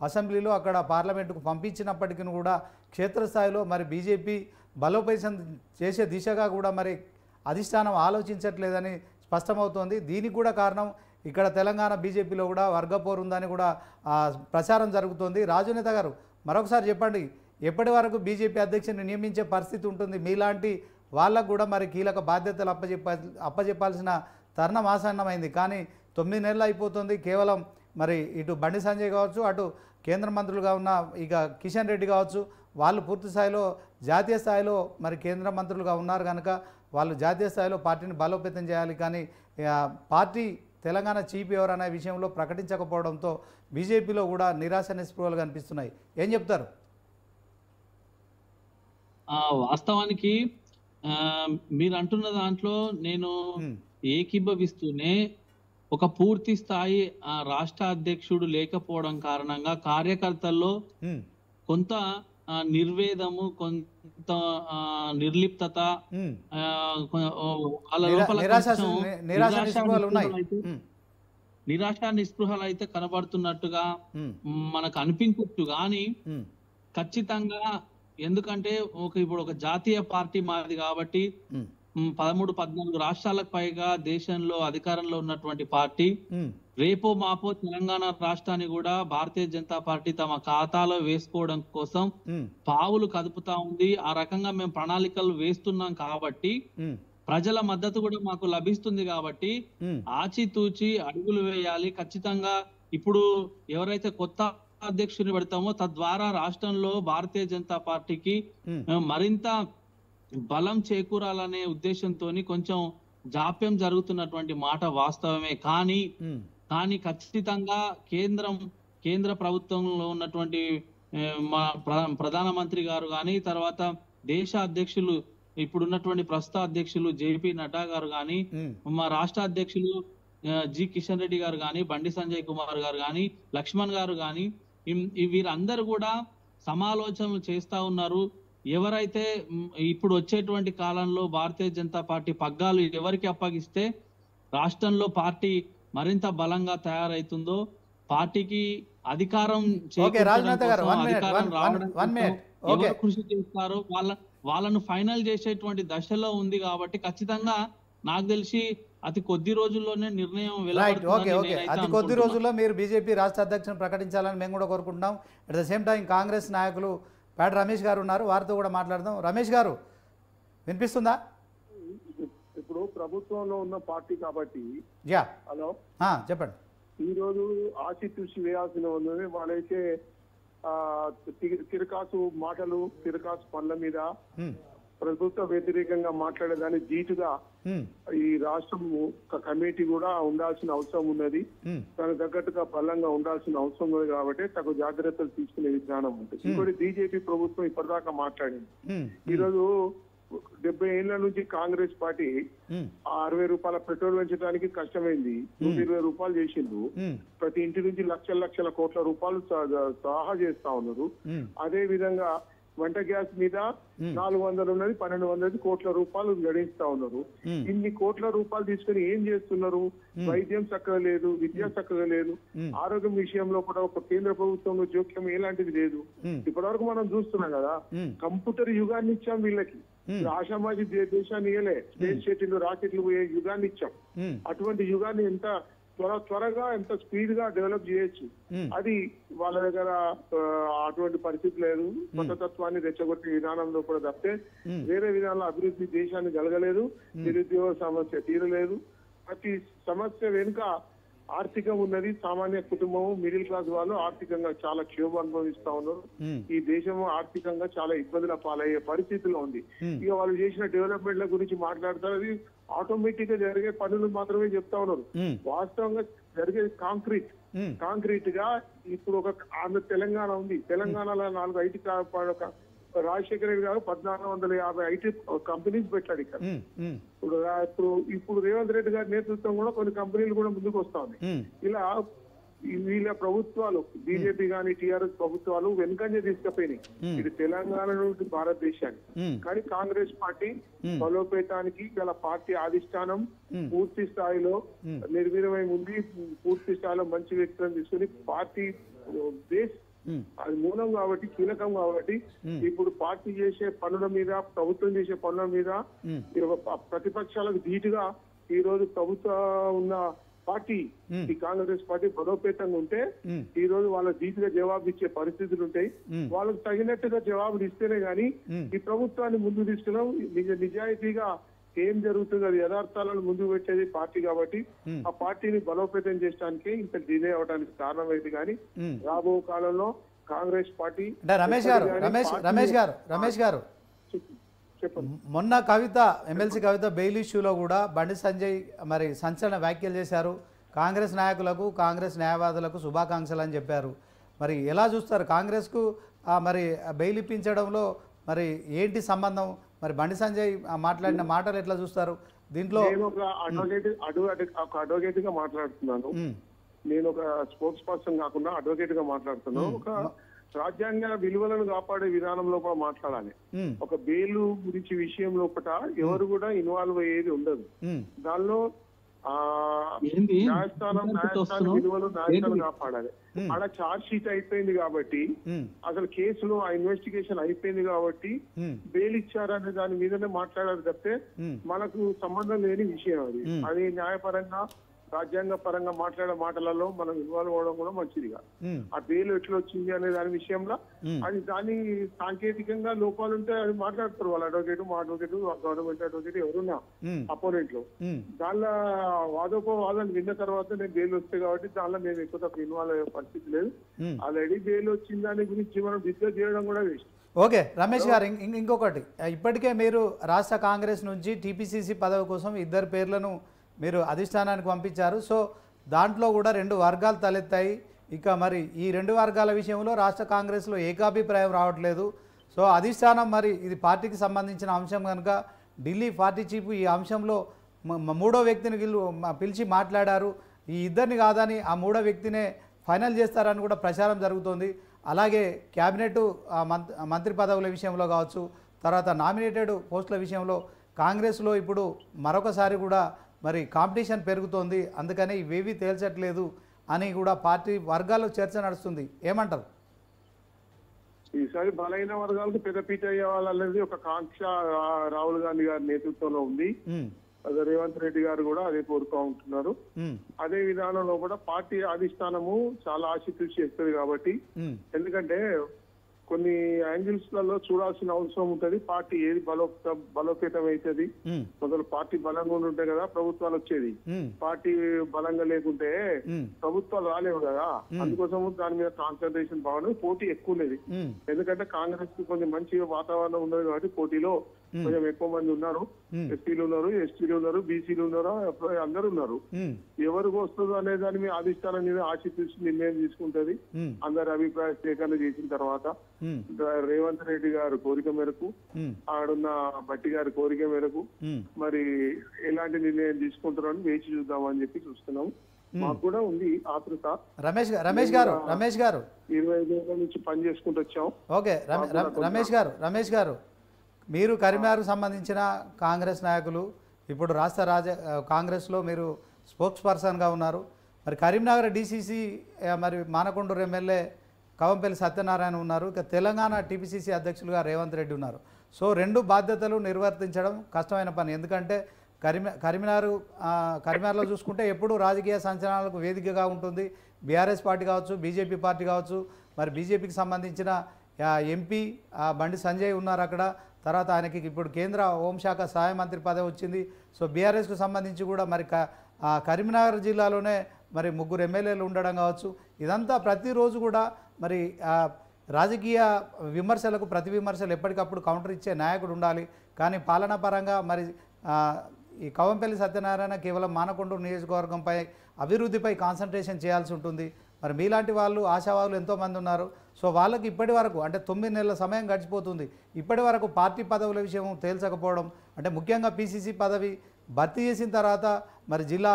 అసెంబ్లీలో అక్కడ పార్లమెంటుకు పంపించినప్పటికీ కూడా క్షేత్రస్థాయిలో మరి బీజేపీ బలోపేతం చేసే దిశగా కూడా మరి అధిష్టానం ఆలోచించట్లేదని స్పష్టమవుతోంది. దీనికి కూడా కారణం ఇక్కడ తెలంగాణ బీజేపీలో కూడా వర్గపోరు ఉందని కూడా ప్రచారం జరుగుతోంది. రాజనేత గారు, మరొకసారి చెప్పండి, ఎప్పటి వరకు బీజేపీ అధ్యక్షుని నియమించే పరిస్థితి ఉంటుంది? మీలాంటి వాళ్ళకు కూడా మరి కీలక బాధ్యతలు అప్పజెప్పాల్సిన తరుణం ఆసన్నమైంది. కానీ 9 నెలలు అయిపోతుంది. కేవలం మరి ఇటు బండి సంజయ్ కావచ్చు, అటు కేంద్ర మంత్రులుగా ఉన్న ఇక కిషన్ రెడ్డి కావచ్చు, వాళ్ళు పూర్తి స్థాయిలో జాతీయ స్థాయిలో మరి కేంద్ర మంత్రులుగా ఉన్నారు కనుక వాళ్ళు జాతీయ స్థాయిలో పార్టీని బలోపేతం చేయాలి. కానీ పార్టీ తెలంగాణ చీఫ్ ఎవరనే విషయంలో ప్రకటించకపోవడంతో బీజేపీలో కూడా నిరాశ నిస్పృహలు కనిపిస్తున్నాయి. ఏం చెప్తారు? వాస్తవానికి మీరు అంటున్న దాంట్లో నేను ఏకీభవిస్తూనే ఒక పూర్తి స్థాయి రాష్ట్ర అధ్యక్షుడు లేకపోవడం కారణంగా కార్యకర్తల్లో కొంత నిర్వేదము, కొంత నిర్లిప్తత, వాళ్ళ లోపల నిరాశ నిస్పృహలు అయితే కనబడుతున్నట్టుగా మనకు అనిపించచ్చు. కానీ ఖచ్చితంగా ఎందుకంటే ఇప్పుడు ఒక జాతీయ పార్టీ మాది కాబట్టి 13-14 రాష్ట్రాలకు పైగా దేశంలో అధికారంలో ఉన్నటువంటి పార్టీ రేపో మాపో తెలంగాణ రాష్ట్రాన్ని కూడా భారతీయ జనతా పార్టీ తమ ఖాతాలో వేసుకోవడం కోసం పావులు కదుపుతా ఉంది. ఆ రకంగా మేము ప్రణాళికలు వేస్తున్నాం కాబట్టి ప్రజల మద్దతు కూడా మాకు లభిస్తుంది కాబట్టి ఆచితూచి అడుగులు వేయాలి. ఖచ్చితంగా ఇప్పుడు ఎవరైతే కొత్త అధ్యక్షుని పెడతామో తద్వారా రాష్ట్రంలో భారతీయ జనతా పార్టీకి మరింత బలం చేకూరాలనే ఉద్దేశంతో కొంచెం జాప్యం జరుగుతున్నటువంటి మాట వాస్తవమే. కానీ ఖచ్చితంగా కేంద్ర ప్రభుత్వంలో ఉన్నటువంటి మా ప్రధానమంత్రి గారు కానీ, తర్వాత దేశ అధ్యక్షులు ఇప్పుడున్నటువంటి ప్రస్తుత అధ్యక్షులు జేపీ నడ్డా గారు కానీ, మా రాష్ట్ర అధ్యక్షులు జి కిషన్ రెడ్డి గారు కానీ, బండి సంజయ్ కుమార్ గారు కానీ, లక్ష్మణ్ గారు కానీ, వీరందరూ కూడా సమాలోచనలు చేస్తా ఉన్నారు. ఎవరైతే ఇప్పుడు వచ్చేటువంటి కాలంలో భారతీయ జనతా పార్టీ పగ్గాలు ఎవరికి అప్పగిస్తే రాష్ట్రంలో పార్టీ మరింత బలంగా తయారైతుందో, పార్టీకి అధికారం ఎవరు కృషి చేస్తారో వాళ్ళను ఫైనల్ చేసేటువంటి దశలో ఉంది. కాబట్టి ఖచ్చితంగా నాకు తెలిసి అతి కొద్ది రోజుల్లోనే నిర్ణయం అతి కొద్ది రోజుల్లో మీరు బీజేపీ రాష్ట్ర అధ్యక్షులను ప్రకటించాలని మేము కూడా కోరుకుంటున్నాం. At the same time Congress నాయకులు పేట రమేష్ గారు ఉన్నారు, వారితో కూడా మాట్లాడదాం. రమేష్ గారు వినిపిస్తుందా? ఇప్పుడు ప్రభుత్వంలో ఉన్న పార్టీ కాబట్టి హలో చెప్పండి. ఈ రోజు ఆచితూచి వేయాల్సిన ఉన్నది. వాళ్ళైతే తిరకాసు మాటలు, తిరకాసు పనుల మీద ప్రభుత్వ వ్యతిరేకంగా మాట్లాడేదాన్ని జీటుగా ఈ రాష్ట్రం కమిటీ కూడా ఉండాల్సిన అవసరం ఉన్నది. దానికి తగ్గట్టుగా బలంగా ఉండాల్సిన అవసరం ఉంది కాబట్టి తగు జాగ్రత్తలు తీసుకునే విధానం ఉంటుంది. ఇంకోటి బీజేపీ ప్రభుత్వం ఇప్పటిదాకా మాట్లాడింది. ఈ రోజు 70 ఏళ్ల నుంచి కాంగ్రెస్ పార్టీ 60 రూపాయల పెట్రోల్ పెంచడానికి కష్టమైంది, 120 రూపాయలు చేసిండు. ప్రతి ఇంటి నుంచి లక్షల కోట్ల రూపాయలు సహా చేస్తా ఉన్నారు. అదే విధంగా వంట గ్యాస్ మీద 400 ఉన్నది, 1200 కోట్ల రూపాయలు గడిస్తా ఉన్నారు. ఇన్ని కోట్ల రూపాయలు తీసుకుని ఏం చేస్తున్నారు? వైద్యం చక్కగా లేదు, విద్య చక్కగా లేదు, ఆరోగ్యం విషయంలో కూడా ఒక కేంద్ర ప్రభుత్వంలో జోక్యం ఎలాంటిది లేదు. ఇప్పటివరకు మనం చూస్తున్నాం కదా, కంప్యూటర్ యుగాన్ని ఇచ్చాం వీళ్ళకి. ఆషామాజీ దేశాన్ని ఇయ్యలే, స్పేస్ షటిల్ రాకెట్లు పోయే యుగాన్ని ఇచ్చాం. అటువంటి యుగాన్ని ఎంత త్వరగా ఎంత స్పీడ్ గా డెవలప్ చేయొచ్చు. అది వాళ్ళ దగ్గర అటువంటి పరిస్థితి లేదు. మతతత్వాన్ని రెచ్చగొట్టే విధానంలో కూడా తప్పితే వేరే విధానంలో అభివృద్ధి దేశాన్ని కలగలేదు. నిరుద్యోగ సమస్య తీరలేదు. ప్రతి సమస్య వెనుక ఆర్థికం ఉన్నది. సామాన్య కుటుంబము, మిడిల్ క్లాస్ వాళ్ళు ఆర్థికంగా చాలా క్షోభ అనుభవిస్తా ఉన్నారు. ఈ దేశము ఆర్థికంగా చాలా ఇబ్బందుల పాలయ్యే పరిస్థితిలో ఉంది. ఇక వాళ్ళు చేసిన డెవలప్మెంట్ల గురించి మాట్లాడతారు. అది ఆటోమేటిక్ గా జరిగే పనులు మాత్రమే చెప్తా ఉన్నారు. వాస్తవంగా జరిగేది కాంక్రీట్ గా. ఇప్పుడు ఒక తెలంగాణ ఉంది. తెలంగాణలో 4 ఐటీ రాజశేఖర రెడ్డి గారు 1450 ఐటీ కంపెనీస్ పెట్టాడు ఇక్కడ. ఇప్పుడు రేవంత్ రెడ్డి గారి నేతృత్వం కూడా కొన్ని కంపెనీలు కూడా ముందుకు వస్తా ఉన్నాయి. ఇలా వీళ్ళ ప్రభుత్వాలు, బీజేపీ గాని టీఆర్ఎస్ ప్రభుత్వాలు వెనుకంజ తీసుకుపోయినాయి ఇది తెలంగాణ నుండి భారతదేశాన్ని. కానీ కాంగ్రెస్ పార్టీ బలోపేతానికి గల పార్టీ అధిష్టానం పూర్తి స్థాయిలో నిర్వీర్యమై ఉంది. పూర్తి స్థాయిలో మంచి వ్యక్తులను తీసుకుని పార్టీ బేస్ అది మూలం కాబట్టి, కీలకం కాబట్టి ఇప్పుడు పార్టీ చేసే పనుల మీద, ప్రభుత్వం చేసే పనుల మీద ప్రతిపక్షాలకు ధీటుగా ఈ రోజు ప్రభుత్వం ఉన్న పార్టీ ఈ కాంగ్రెస్ పార్టీ బలోపేతంగా ఉంటే ఈ రోజు వాళ్ళ ధీటుగా జవాబు ఇచ్చే పరిస్థితులు ఉంటాయి. వాళ్ళకు తగినట్టుగా జవాబులు ఇస్తేనే గానీ ఈ ప్రభుత్వాన్ని ముందు తీసుకున్నాం. నిజాయితీగా ఏం జరుగుతుంది అది యథార్థాలను ముందుకు పెట్టేది పార్టీ కాబట్టి ఆ పార్టీని బలోపేతం చేయడానికి ఇంత డిలే అవడానికి కారణమైంది. కానీ రాబో కాలంలో కాంగ్రెస్ పార్టీ రమేష్ గారు మొన్న ఎమ్మెల్సీ కవిత బెయిల్ ఇష్యూలో కూడా బండి సంజయ్ మరి సంచలన వ్యాఖ్యలు చేశారు. కాంగ్రెస్ నాయకులకు, కాంగ్రెస్ న్యాయవాదులకు శుభాకాంక్షలు అని చెప్పారు. మరి ఎలా చూస్తారు కాంగ్రెస్కు మరి బెయిల్ ఇప్పించడంలో మరి ఏంటి సంబంధం? మరి బండి సంజయ్ మాట్లాడిన మాటలు ఎట్లా చూస్తారు? దీంట్లో నేను ఒక అడ్వకేట్ గా మాట్లాడుతున్నాను. నేను ఒక స్పోర్ట్స్ పర్సన్ కాకుండా అడ్వకేట్ గా మాట్లాడుతున్నాను. ఒక రాజ్యాంగ విలువలను కాపాడే విధానంలో కూడా మాట్లాడాలి. ఒక బెయిల్ గురించి విషయం లోపల ఎవరు కూడా ఇన్వాల్వ్ అయ్యేది ఉండదు. దానిలో న్యాయస్థానం విలువలు న్యాయస్థానం కాపాడాలి. అలా చార్జ్ షీట్ అయిపోయింది కాబట్టి, అసలు కేసులో ఆ ఇన్వెస్టిగేషన్ అయిపోయింది కాబట్టి బెయిల్ ఇచ్చారనే దాని మీదనే మాట్లాడాలి తప్పితే మనకు సంబంధం లేని విషయం అది. అది న్యాయపరంగా రాజ్యాంగ పరంగా మాట్లాడే మాటలలో మనం ఇన్వాల్వ్ అవ్వడం కూడా మంచిదిగా. ఆ బెయిల్ ఎట్లా వచ్చింది అనే దాని విషయంలో అది దాని సాంకేతికంగా లోపాలు ఉంటే అది మాట్లాడతారు వాళ్ళ అడ్వకేట్, మా అడ్వకేట్, గవర్నమెంట్ అడ్వకేట్ ఎవరున్నా అపోనెంట్ లో. దానిలో వాదోపవాదాన్ని విన్న తర్వాత నేను బెయిల్ వస్తాయి కాబట్టి దానిలో నేను ఎక్కువ తక్కువ ఇన్వాల్వ్ అయ్యే పరిస్థితి లేదు. ఆల్రెడీ బెయిల్ వచ్చిన దాని గురించి మనం డిస్కస్ చేయడం కూడా వేస్ట్. ఓకే రమేష్ గారు, ఇంకొకటి, ఇప్పటికే మీరు రాష్ట్ర కాంగ్రెస్ నుంచి టీపీసీసీ పదవి కోసం 2 పేర్లను మీరు అధిష్టానానికి పంపించారు. సో దాంట్లో కూడా 2 వర్గాలు తలెత్తాయి. ఇక మరి ఈ 2 వర్గాల విషయంలో రాష్ట్ర కాంగ్రెస్లో ఏకాభిప్రాయం రావట్లేదు. సో అధిష్టానం మరి ఇది పార్టీకి సంబంధించిన అంశం కనుక ఢిల్లీ పార్టీ చీఫ్ ఈ అంశంలో 3వ వ్యక్తిని పిలిచి మాట్లాడారు. ఈ ఇద్దరిని కాదని ఆ 3వ వ్యక్తినే ఫైనల్ చేస్తారని కూడా ప్రచారం జరుగుతోంది. అలాగే క్యాబినెట్ మంత్రి పదవుల విషయంలో కావచ్చు, తర్వాత నామినేటెడ్ పోస్టుల విషయంలో కాంగ్రెస్లో ఇప్పుడు మరొకసారి కూడా మరి కాంపిటీషన్ పెరుగుతోంది. అందుకని ఇవేవి తేల్చట్లేదు అని కూడా పార్టీ వర్గాల్లో చర్చ నడుస్తుంది. ఏమంటారు? ఈసారి బలైన వర్గాలకు పెద్దపీట అయ్యేవాళ్ళనేది ఒక కాంక్ష రాహుల్ గాంధీ గారి నేతృత్వంలో ఉంది. రేవంత్ రెడ్డి గారు కూడా అదే కోరుకుంటున్నారు. అదే విధానంలో కూడా పార్టీ అధిష్టానము చాలా ఆశీర్వదించి చేస్తుంది కాబట్టి, ఎందుకంటే కొన్ని యాంగిల్స్ లలో చూడాల్సిన అవసరం ఉంటది. పార్టీ ఏది బలోపేతం అవుతుంది, మొదలు పార్టీ బలంగా ఉంటే కదా ప్రభుత్వాలు వచ్చేది. పార్టీ బలంగా లేకుంటే ప్రభుత్వాలు రాలేవు కదా. అందుకోసం దాని మీద కాన్సన్ట్రేషన్ బాగుంది. పోటీ ఎక్కువ ఉండేది, ఎందుకంటే కాంగ్రెస్ కి కొంచెం మంచి వాతావరణం ఉన్నది కాబట్టి పోటీలో కొంచెం ఎక్కువ మంది ఉన్నారు. ఎస్టీలు ఉన్నారు, ఎస్టీలు ఉన్నారు, బీసీలు ఉన్నారు, అందరు ఉన్నారు. ఎవరికి వస్తుందో అనే దాని మీద అధిష్టానం మీద ఆశీర్వదించి నిర్ణయం తీసుకుంటది. అందరి అభిప్రాయ సేకరణ చేసిన తర్వాత రేవంత్ రెడ్డి గారు కోరిక మేరకు, ఆడున్న బట్టి గారి కోరిక మేరకు మరి ఎలాంటి నిర్ణయం తీసుకుంటారని వేచి చూద్దామని చెప్పి చూస్తున్నాం. మాకు కూడా ఉంది ఆతృత. రమేష్ గారు 25 ఏళ్ళ నుంచి పని చేసుకుంటూ వచ్చాం. ఓకే రమేష్ గారు మీరు కరీంనగర్కు సంబంధించిన కాంగ్రెస్ నాయకులు, ఇప్పుడు రాష్ట్ర కాంగ్రెస్లో మీరు స్పోక్స్ పర్సన్గా ఉన్నారు. మరి కరీంనగర్ డీసీసీ మరి మానకొండూరు ఎమ్మెల్యే కవంపల్లి సత్యనారాయణ ఉన్నారు. ఇక తెలంగాణ టీపీసీసీ అధ్యక్షులుగా రేవంత్ రెడ్డి ఉన్నారు. సో 2 బాధ్యతలు నిర్వర్తించడం కష్టమైన పని. ఎందుకంటే కరీంనగర్లో చూసుకుంటే ఎప్పుడూ రాజకీయ సంచలనాలకు వేదికగా ఉంటుంది. బీఆర్ఎస్ పార్టీ కావచ్చు, బీజేపీ పార్టీ కావచ్చు. మరి బీజేపీకి సంబంధించిన ఎంపీ బండి సంజయ్ ఉన్నారు అక్కడ. తర్వాత ఆయనకి ఇప్పుడు కేంద్ర హోంశాఖ సహాయ మంత్రి పదవి వచ్చింది. సో బీఆర్ఎస్కు సంబంధించి కూడా మరి కరీంనగర్ జిల్లాలోనే మరి 3 ఎమ్మెల్యేలు ఉండడం కావచ్చు. ఇదంతా ప్రతిరోజు కూడా మరి రాజకీయ విమర్శలకు ప్రతి విమర్శలు ఎప్పటికప్పుడు కౌంటర్ ఇచ్చే నాయకుడు ఉండాలి. కానీ పాలనా పరంగా మరి ఈ కవంపల్లి సత్యనారాయణ కేవలం మానకొండూరు నియోజకవర్గంపై అభివృద్ధిపై కాన్సన్ట్రేషన్ చేయాల్సి ఉంటుంది. మరి మీలాంటి వాళ్ళు ఆశావాదులు ఎంతోమంది ఉన్నారు. సో వాళ్ళకి ఇప్పటి వరకు అంటే 9 నెలల సమయం గడిచిపోతుంది. ఇప్పటి వరకు పార్టీ పదవుల విషయం తేల్చకపోవడం, అంటే ముఖ్యంగా పీసీసీ పదవి భర్తీ చేసిన తర్వాత మరి జిల్లా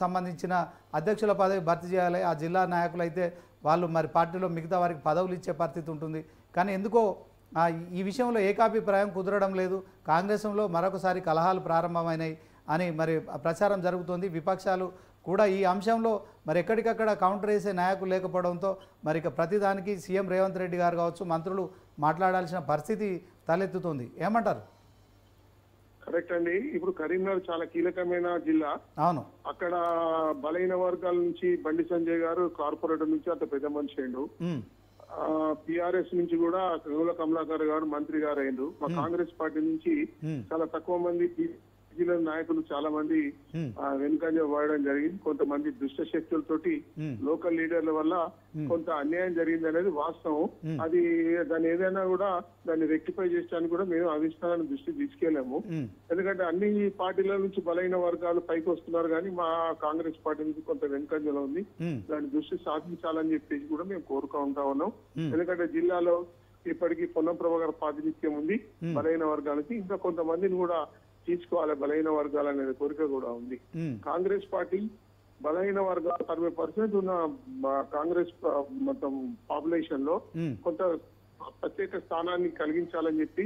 సంబంధించిన అధ్యక్షుల పదవి భర్తీ చేయాలి. ఆ జిల్లా నాయకులు అయితే వాళ్ళు మరి పార్టీలో మిగతా వారికి పదవులు ఇచ్చే పరిస్థితి ఉంటుంది. కానీ ఎందుకో ఈ విషయంలో ఏకాభిప్రాయం కుదరడం లేదు. కాంగ్రెస్లో మరొకసారి కలహాలు ప్రారంభమైనాయి అని మరి ప్రచారం జరుగుతోంది. విపక్షాలు కూడా ఈ అంశంలో మరి ఎక్కడికక్కడ కౌంటర్ వేసే నాయకులు లేకపోవడంతో మరి ఇక ప్రతిదానికి సీఎం రేవంత్ రెడ్డి గారు కావచ్చు, మంత్రులు మాట్లాడాల్సిన పరిస్థితి తలెత్తుతుంది. ఏమంటారు? కరెక్ట్ అండి. ఇప్పుడు కరీంనగర్ చాలా కీలకమైన జిల్లా. అవును, అక్కడ బలైన వర్గాల నుంచి బండి సంజయ్ గారు కార్పొరేటర్ నుంచి అంత పెద్ద మనిషి అయిండు. టిఆర్ఎస్ నుంచి కూడా గంగుల కమలాకర్ గారు మంత్రి గారు అయిండు. మా కాంగ్రెస్ పార్టీ నుంచి చాలా తక్కువ మంది జిల్లా నాయకులు చాలా మంది వెనుకంజ వాడడం జరిగింది. కొంతమంది దుష్ట శక్తులతోటి లోకల్ లీడర్ల వల్ల కొంత అన్యాయం జరిగింది అనేది వాస్తవం. అది దాన్ని ఏదైనా కూడా దాన్ని రెక్టిఫై చేయడానికి కూడా మేము అధిష్టానాన్ని దృష్టి తీసుకెళ్లాము. ఎందుకంటే అన్ని పార్టీల నుంచి బలైన వర్గాలు పైకి వస్తున్నారు కానీ మా కాంగ్రెస్ పార్టీ నుంచి కొంత వెనుకంజలో ఉంది. దాని దృష్టి సాధించాలని చెప్పేసి కూడా మేము కోరుకుంటా ఉన్నాం. ఎందుకంటే జిల్లాలో ఇప్పటికీ పొన్నం ప్రభాకర్ ప్రాతినిధ్యం ఉంది బలైన వర్గాలకి. ఇంకా కొంతమందిని కూడా తీసుకోవాలి బలహీన వర్గాలు అనే కోరిక కూడా ఉంది. కాంగ్రెస్ పార్టీ బలహీన వర్గాలు 60% ఉన్న కాంగ్రెస్ మొత్తం పాపులేషన్ లో కొంత ప్రత్యేక స్థానాన్ని కలిగించాలని చెప్పి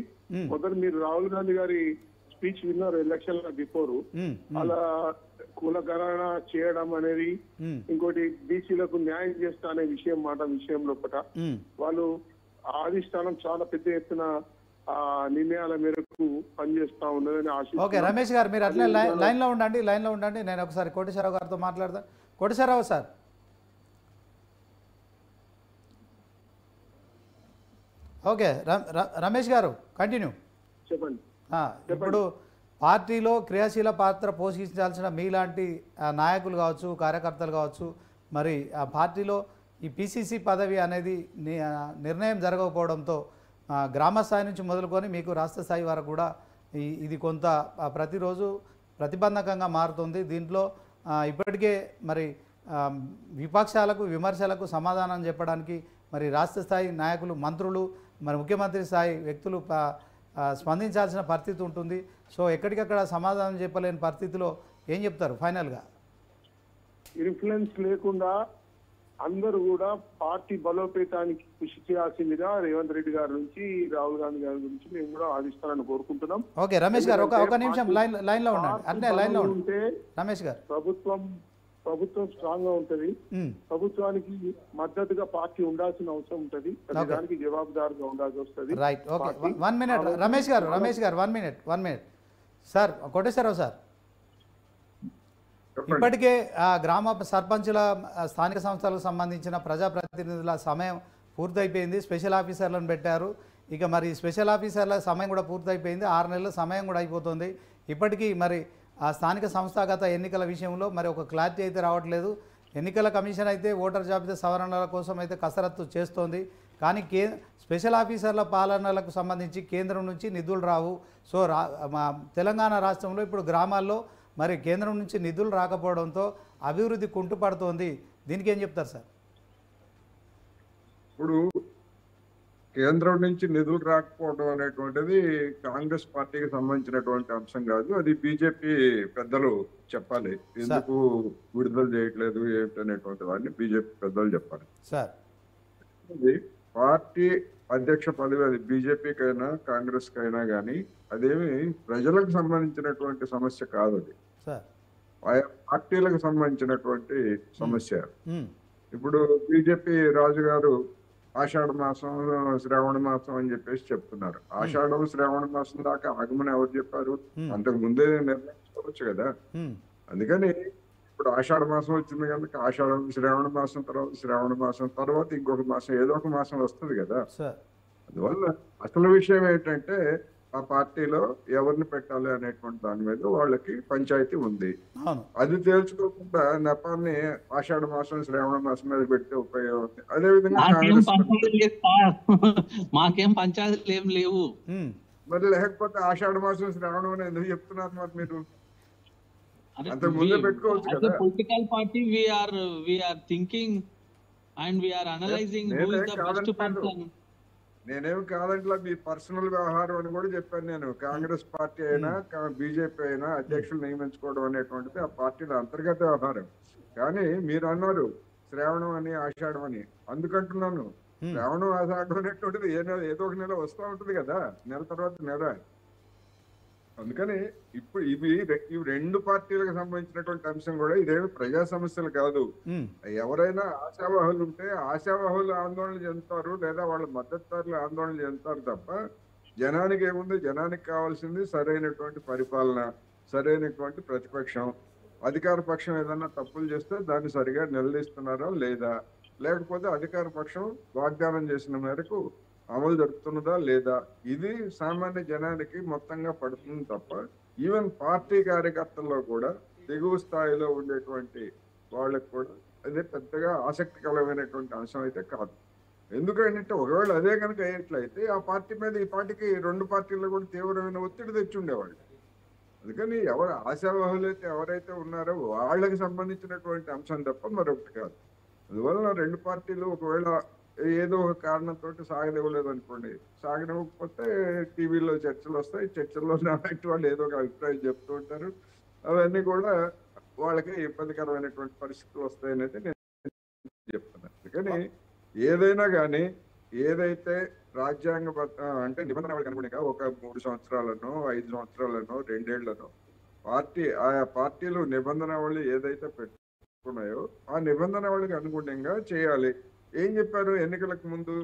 మొదలు మీరు రాహుల్ గాంధీ గారి స్పీచ్ విన్నారు ఎలక్షన్ బిఫోర్, అలా కులగణన చేయడం అనేది, ఇంకోటి బీసీలకు న్యాయం చేస్తా అనే విషయం లోపల వాళ్ళు అధిష్టానం చాలా పెద్ద ఎత్తున నిర్ణయాల మేరకు పనిచేస్తా ఉన్నదని ఓకే రమేష్ గారు మీరు అట్లే లైన్లో ఉండండి నేను ఒకసారి కోటేశ్వరరావు గారితో మాట్లాడతాను. కోటేశ్వరరావు సార్, ఓకే రమేష్ గారు కంటిన్యూ చెప్పండి. ఇప్పుడు పార్టీలో క్రియాశీల పాత్ర పోషించాల్సిన మీలాంటి నాయకులు కావచ్చు, కార్యకర్తలు కావచ్చు, మరి ఆ పార్టీలో ఈ పిసిసి పదవి అనేది నిర్ణయం జరగకపోవడంతో గ్రామ స్థాయి నుంచి మొదలుకొని మీకు రాష్ట్ర స్థాయి వరకు కూడా ఇది కొంత ప్రతిరోజు ప్రతిబంధకంగా మారుతుంది. దీంట్లో ఇప్పటికే మరి విపక్షాలకు విమర్శలకు సమాధానం చెప్పడానికి మరి రాష్ట్ర స్థాయి నాయకులు, మంత్రులు, మరి ముఖ్యమంత్రి స్థాయి వ్యక్తులు స్పందించాల్సిన పరిస్థితి ఉంటుంది. సో ఎక్కడికక్కడ సమాధానం చెప్పలేని పరిస్థితిలో ఏం చెప్తారు ఫైనల్గా? ఇన్ఫ్లుయెన్స్ లేకుండా అందరూ కూడా పార్టీ బలోపేతానికి కృషి చేయాల్సిందిగా రేవంత్ రెడ్డి గారి నుంచి, రాహుల్ గాంధీ గారి గురించి మేము కూడా ఆదిస్తానని కోరుకుంటున్నాం. ఓకే రమేష్ గారు ఒక నిమిషం లైన్లో ఉండండి, అట్లే లైన్లో ఉంటే రమేష్ గారు. ప్రభుత్వం స్ట్రాంగ్ గా ఉంటది, ప్రభుత్వానికి మద్దతుగా పార్టీ ఉండాల్సిన అవసరం ఉంటది, దానికి జవాబుదారుగా ఉండాల్సి వస్తుంది. రైట్, ఓకే 1 మినిట్ రమేష్ గారు 1 మినిట్ సార్. కోటేశ్వరరావు సార్, ఇప్పటికే గ్రామ సర్పంచుల స్థానిక సంస్థలకు సంబంధించిన ప్రజాప్రతినిధుల సమయం పూర్తయిపోయింది, స్పెషల్ ఆఫీసర్లను పెట్టారు. ఇక మరి స్పెషల్ ఆఫీసర్ల సమయం కూడా పూర్తయిపోయింది, 6 నెలల సమయం కూడా అయిపోతుంది. ఇప్పటికీ మరి ఆ స్థానిక సంస్థాగత ఎన్నికల విషయంలో మరి ఒక క్లారిటీ అయితే రావట్లేదు. ఎన్నికల కమిషన్ అయితే ఓటర్ జాబితా సవరణల కోసం అయితే కసరత్తు చేస్తోంది, కానీ స్పెషల్ ఆఫీసర్ల పాలనలకు సంబంధించి కేంద్రం నుంచి నిధులు రావు. సో తెలంగాణ రాష్ట్రంలో ఇప్పుడు గ్రామాల్లో మరి కేంద్రం నుంచి నిధులు రాకపోవడంతో అభివృద్ధి కుంటుపడుతోంది. దీనికి ఏం చెప్తారు సార్? ఇప్పుడు కేంద్రం నుంచి నిధులు రాకపోవడం అనేటువంటిది కాంగ్రెస్ పార్టీకి సంబంధించినటువంటి అంశం కాదు, అది బీజేపీ పెద్దలు చెప్పాలి. ఎందుకు విడుదల చేయట్లేదు ఏమిటనేటువంటి దాన్ని బీజేపీ పెద్దలు చెప్పాలి సార్. పార్టీ అధ్యక్ష పదవి అది బీజేపీకైనా కాంగ్రెస్ కైనా కానీ అదేమి ప్రజలకు సంబంధించినటువంటి సమస్య కాదు, అది ఆయా పార్టీలకు సంబంధించినటువంటి సమస్య. ఇప్పుడు బీజేపీ రాజు గారు ఆషాఢ మాసం శ్రావణ మాసం అని చెప్పేసి చెప్తున్నారు. ఆషాఢం శ్రావణ మాసం దాకా ఆగమని ఎవరు చెప్పారు? అంతకు ముందే నిర్ణయించుకోవచ్చు కదా. అందుకని ఇప్పుడు ఆషాఢ మాసం వచ్చింది కనుక ఆషాఢం శ్రావణ మాసం తర్వాత ఇంకొక మాసం ఏదో ఒక మాసం వస్తుంది కదా. అందువల్ల అసలు విషయం ఏంటంటే ఆ పార్టీలో ఎవరిని పెట్టాలి అనేటువంటి దాని మీద వాళ్ళకి పంచాయతీ ఉంది. అది తేల్చుకోకుండా నెపాన్ని ఆషాఢ మాసం శ్రావణ మాసం మీద పెడితే ఉపయోగం. అదే విధంగా మాకేం పంచాయతీలు ఏం లేవు మరి, లేకపోతే ఆషాఢ మాసం శ్రావణం అని ఎందుకు చెప్తున్నారు మరి మీరు? అంతకు ముందే పెట్టుకోవచ్చు కదా. Political party we are thinking and we are analyzing who is the best person. నేనేమి కాదంటే మీ పర్సనల్ వ్యవహారం అని కూడా చెప్పాను నేను. కాంగ్రెస్ పార్టీ అయినా బీజేపీ అయినా అధ్యక్షులు నియమించుకోవడం అనేటువంటిది ఆ పార్టీలో అంతర్గత వ్యవహారం. కానీ మీరు అన్నారు శ్రావణం అని ఆషాఢం అని, అందుకంటున్నాను శ్రావణం ఆషాఢం అనేటువంటిది ఏదో ఒక నెల వస్తూ ఉంటుంది కదా, నెల తర్వాత నెల. అందుకని ఇప్పుడు ఇవి రెండు పార్టీలకు సంబంధించినటువంటి అంశం కూడా ఇదేమి ప్రజా సమస్యలు కాదు. ఎవరైనా ఆశావాహులు ఉంటే ఆశావాహులు ఆందోళన చెందుతారు, లేదా వాళ్ళ మద్దతుదారులు ఆందోళన చెందుతారు తప్ప జనానికి ఏముంది? జనానికి కావాల్సింది సరైనటువంటి పరిపాలన, సరైనటువంటి ప్రతిపక్షం. అధికార పక్షం ఏదన్నా తప్పులు చేస్తే దాన్ని సరిగా నిలదీస్తున్నారా లేదా, లేకపోతే అధికార పక్షం వాగ్దానం చేసిన మేరకు అమలు జరుపుతున్నదా లేదా, ఇది సామాన్య జనానికి మొత్తంగా పడుతుంది తప్ప ఈవెన్ పార్టీ కార్యకర్తల్లో కూడా దిగువ స్థాయిలో ఉండేటువంటి వాళ్ళకి కూడా అదే పెద్దగా ఆసక్తికరమైనటువంటి అంశం అయితే కాదు. ఎందుకంటే ఒకవేళ అదే కనుక అయ్యేట్లయితే ఆ పార్టీ మీద ఈ పార్టీకి రెండు పార్టీల్లో కూడా తీవ్రమైన ఒత్తిడి తెచ్చి ఉండేవాళ్ళు. అందుకని ఆశావాహులైతే ఎవరైతే ఉన్నారో వాళ్ళకి సంబంధించినటువంటి అంశం తప్ప మరొకటి కాదు. అందువల్ల రెండు పార్టీలు ఒకవేళ ఏదో ఒక కారణంతో సాగనివ్వలేదు అనుకోండి, సాగనివ్వకపోతే టీవీలో చర్చలు వస్తాయి, చర్చల్లో నాటి వాళ్ళు ఏదో ఒక అభిప్రాయం చెప్తూ ఉంటారు, అవన్నీ కూడా వాళ్ళకి ఇబ్బందికరమైనటువంటి పరిస్థితులు వస్తాయనేది నేను చెప్తున్నాను. అందుకని ఏదైనా కానీ ఏదైతే అంటే నిబంధనలకు అనుగుణంగా ఒక 3 సంవత్సరాలనో 5 సంవత్సరాలనో 2 ఏళ్లనో ఆయా పార్టీలు నిబంధనావళి ఏదైతే పెట్టుకున్నాయో ఆ నిబంధనావళికి అనుగుణంగా చేయాలి. ఏం చెప్పారు? ఎన్నికలకు ముందు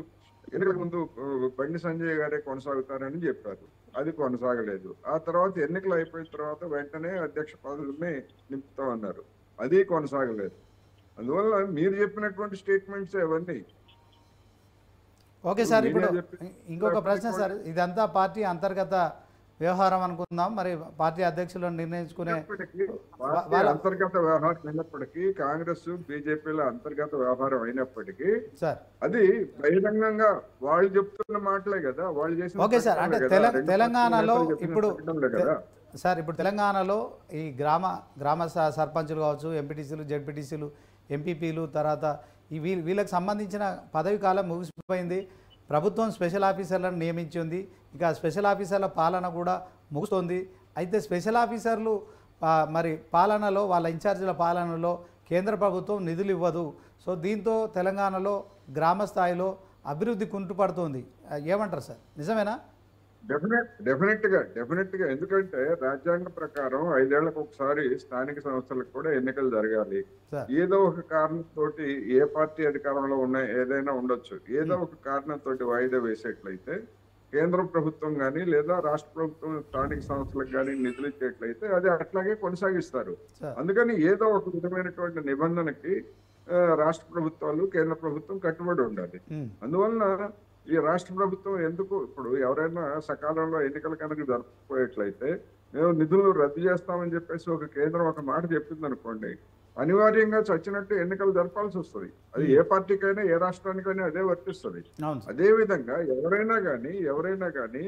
బండి సంజయ్ గారే కొనసాగుతారని చెప్పారు, అది కొనసాగలేదు. ఆ తర్వాత ఎన్నికలు అయిపోయిన తర్వాత వెంటనే అధ్యక్ష పదవిని నింపుతామన్నారు, అది కొనసాగలేదు. అందువల్ల మీరు చెప్పినటువంటి స్టేట్మెంట్స్ అవన్నీ. ఓకే సార్, ఇప్పుడు ఇంకొక ప్రశ్న సార్, ఇదంతా పార్టీ అంతర్గత వ్యవహారం అనుకుందాం, మరి పార్టీ అధ్యక్షులను నిర్ణయించుకునే అంతర్గత వ్యవహారం అయినప్పటికీ, కాంగ్రెస్ బీజేపీల అంతర్గత వ్యవహారం అయినప్పటికీ అది బహిరంగంగా వాళ్ళు చెప్తున్న మాటలే కదా, వాళ్ళు చేసిన. ఓకే సార్, అంటే తెలంగాణలో ఇప్పుడు సార్, ఇప్పుడు తెలంగాణలో ఈ గ్రామ సర్పంచులు కావచ్చు, ఎంపీటీసీలు, జెడ్పీటీసీలు, ఎంపీపీలు, తర్వాత వీళ్ళకి సంబంధించిన పదవి కాలం ముగిసిపోయింది. ప్రభుత్వం స్పెషల్ ఆఫీసర్లను నియమించింది, ఇక స్పెషల్ ఆఫీసర్ల పాలన కూడా ముగుస్తుంది. అయితే స్పెషల్ ఆఫీసర్లు మరి పాలనలో, వాళ్ళ ఇన్ఛార్జీల పాలనలో కేంద్ర ప్రభుత్వం నిధులు ఇవ్వదు. సో దీంతో తెలంగాణలో గ్రామ స్థాయిలో అభివృద్ధి కుంటుపడుతుంది. ఏమంటారు సార్, నిజమేనా? డెఫినెట్ గా ఎందుకంటే రాజ్యాంగం ప్రకారం 5 ఏళ్లకు ఒకసారి స్థానిక సంస్థలకు కూడా ఎన్నికలు జరగాలి. ఏదో ఒక కారణంతో ఏ పార్టీ అధికారంలో ఏదైనా ఉండొచ్చు, ఏదో ఒక కారణంతో వాయిదా వేసేట్లయితే కేంద్ర ప్రభుత్వం కానీ లేదా రాష్ట్ర ప్రభుత్వం స్థానిక సంస్థలకు కానీ నిధులు ఇచ్చేట్లయితే అది అట్లాగే కొనసాగిస్తారు. అందుకని ఏదో ఒక విధమైనటువంటి నిబంధనకి రాష్ట్ర ప్రభుత్వాలు, కేంద్ర ప్రభుత్వం కట్టుబడి ఉండాలి. అందువలన ఈ రాష్ట్ర ప్రభుత్వం ఎందుకు ఇప్పుడు ఎవరైనా సకాలంలో ఎన్నికల కనుక జరుపుకోయట్లయితే మేము నిధులు రద్దు చేస్తామని చెప్పేసి ఒక కేంద్రం ఒక మాట చెప్పింది అనుకోండి, అనివార్యంగా చచ్చినట్టు ఎన్నికలు జరపాల్సి వస్తుంది. అది ఏ పార్టీకైనా ఏ రాష్ట్రానికైనా అదే వర్తిస్తుంది. అదే విధంగా ఎవరైనా కానీ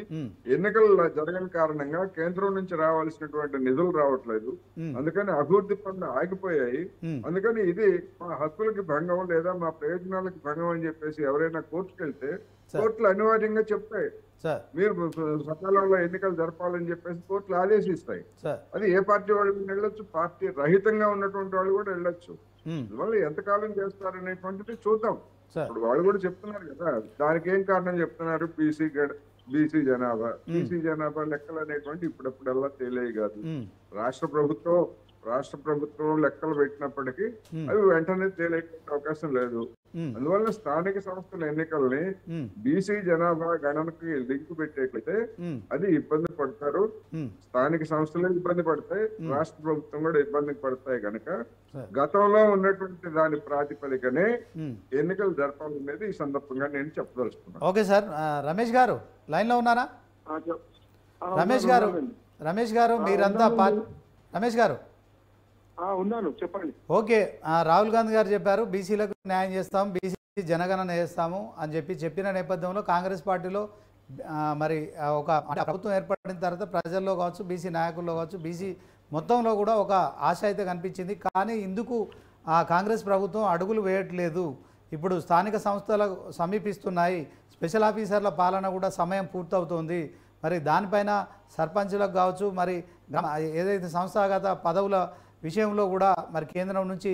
ఎన్నికలు జరగని కారణంగా కేంద్రం నుంచి రావాల్సినటువంటి నిధులు రావట్లేదు, అందుకని అభివృద్ధి పనులు ఆగిపోయాయి, అందుకని ఇది మా హక్కులకి భంగం లేదా మా ప్రయోజనాలకి భంగం అని చెప్పేసి ఎవరైనా కోర్టుకు వెళ్తే కోర్టులు అనివార్యంగా చెప్తాయి మీరు సకాలంలో ఎన్నికలు జరపాలని చెప్పేసి కోర్టులు ఆదేశిస్తాయి. అది ఏ పార్టీ వాళ్ళు వెళ్ళొచ్చు, పార్టీ రహితంగా ఉన్నటువంటి వాళ్ళు కూడా వెళ్ళొచ్చు. అందువల్ల ఎంతకాలం చేస్తారనేటువంటిది చూద్దాం. ఇప్పుడు వాళ్ళు కూడా చెప్తున్నారు కదా, దానికి ఏం కారణం చెప్తున్నారు, బీసీ జనాభా లెక్కలు అనేటువంటి ఇప్పుడెప్పుడల్లా తేలేవి కాదు. రాష్ట్ర ప్రభుత్వం లెక్కలు పెట్టినప్పటికీ అవి వెంటనే తేలే అవకాశం లేదు. అందువల్ల స్థానిక సంస్థల ఎన్నికల్ని బీసీ జనాభా గణనకి లింక్ పెట్టేట్లయితే అది ఇబ్బంది పడతారు, స్థానిక సంస్థలు ఇబ్బంది పడతాయి, రాష్ట్ర ప్రభుత్వం కూడా ఇబ్బంది పడతాయి. కనుక గతంలో ఉన్నటువంటి దాని ప్రాతిపదికనే ఎన్నికలు జరపాలనేది ఈ సందర్భంగా నేను చెప్పదలుచుకున్నాను. ఓకే సార్, రమేష్ గారు లైన్ లో ఉన్నారా? రమేష్ గారు మీరంతా రమేష్ గారు ఉన్నాను, చెప్పండి. ఓకే, రాహుల్ గాంధీ గారు చెప్పారు బీసీలకు న్యాయం చేస్తాం, బీసీ జనగణన చేస్తాము అని చెప్పిన నేపథ్యంలో కాంగ్రెస్ పార్టీలో మరి ఒక ప్రభుత్వం ఏర్పడిన తర్వాత ప్రజల్లో కావచ్చు, బీసీ నాయకుల్లో కావచ్చు, బీసీ మొత్తంలో కూడా ఒక ఆశ అయితే కనిపించింది. కానీ ఇందుకు ఆ కాంగ్రెస్ ప్రభుత్వం అడుగులు వేయట్లేదు. ఇప్పుడు స్థానిక సంస్థలు సమీపిస్తున్నాయి, స్పెషల్ ఆఫీసర్ల పాలన కూడా సమయం పూర్తవుతుంది. మరి దానిపైన సర్పంచులకు కావచ్చు, మరి ఏదైతే సంస్థాగత పదవుల విషయంలో కూడా మరి కేంద్రం నుంచి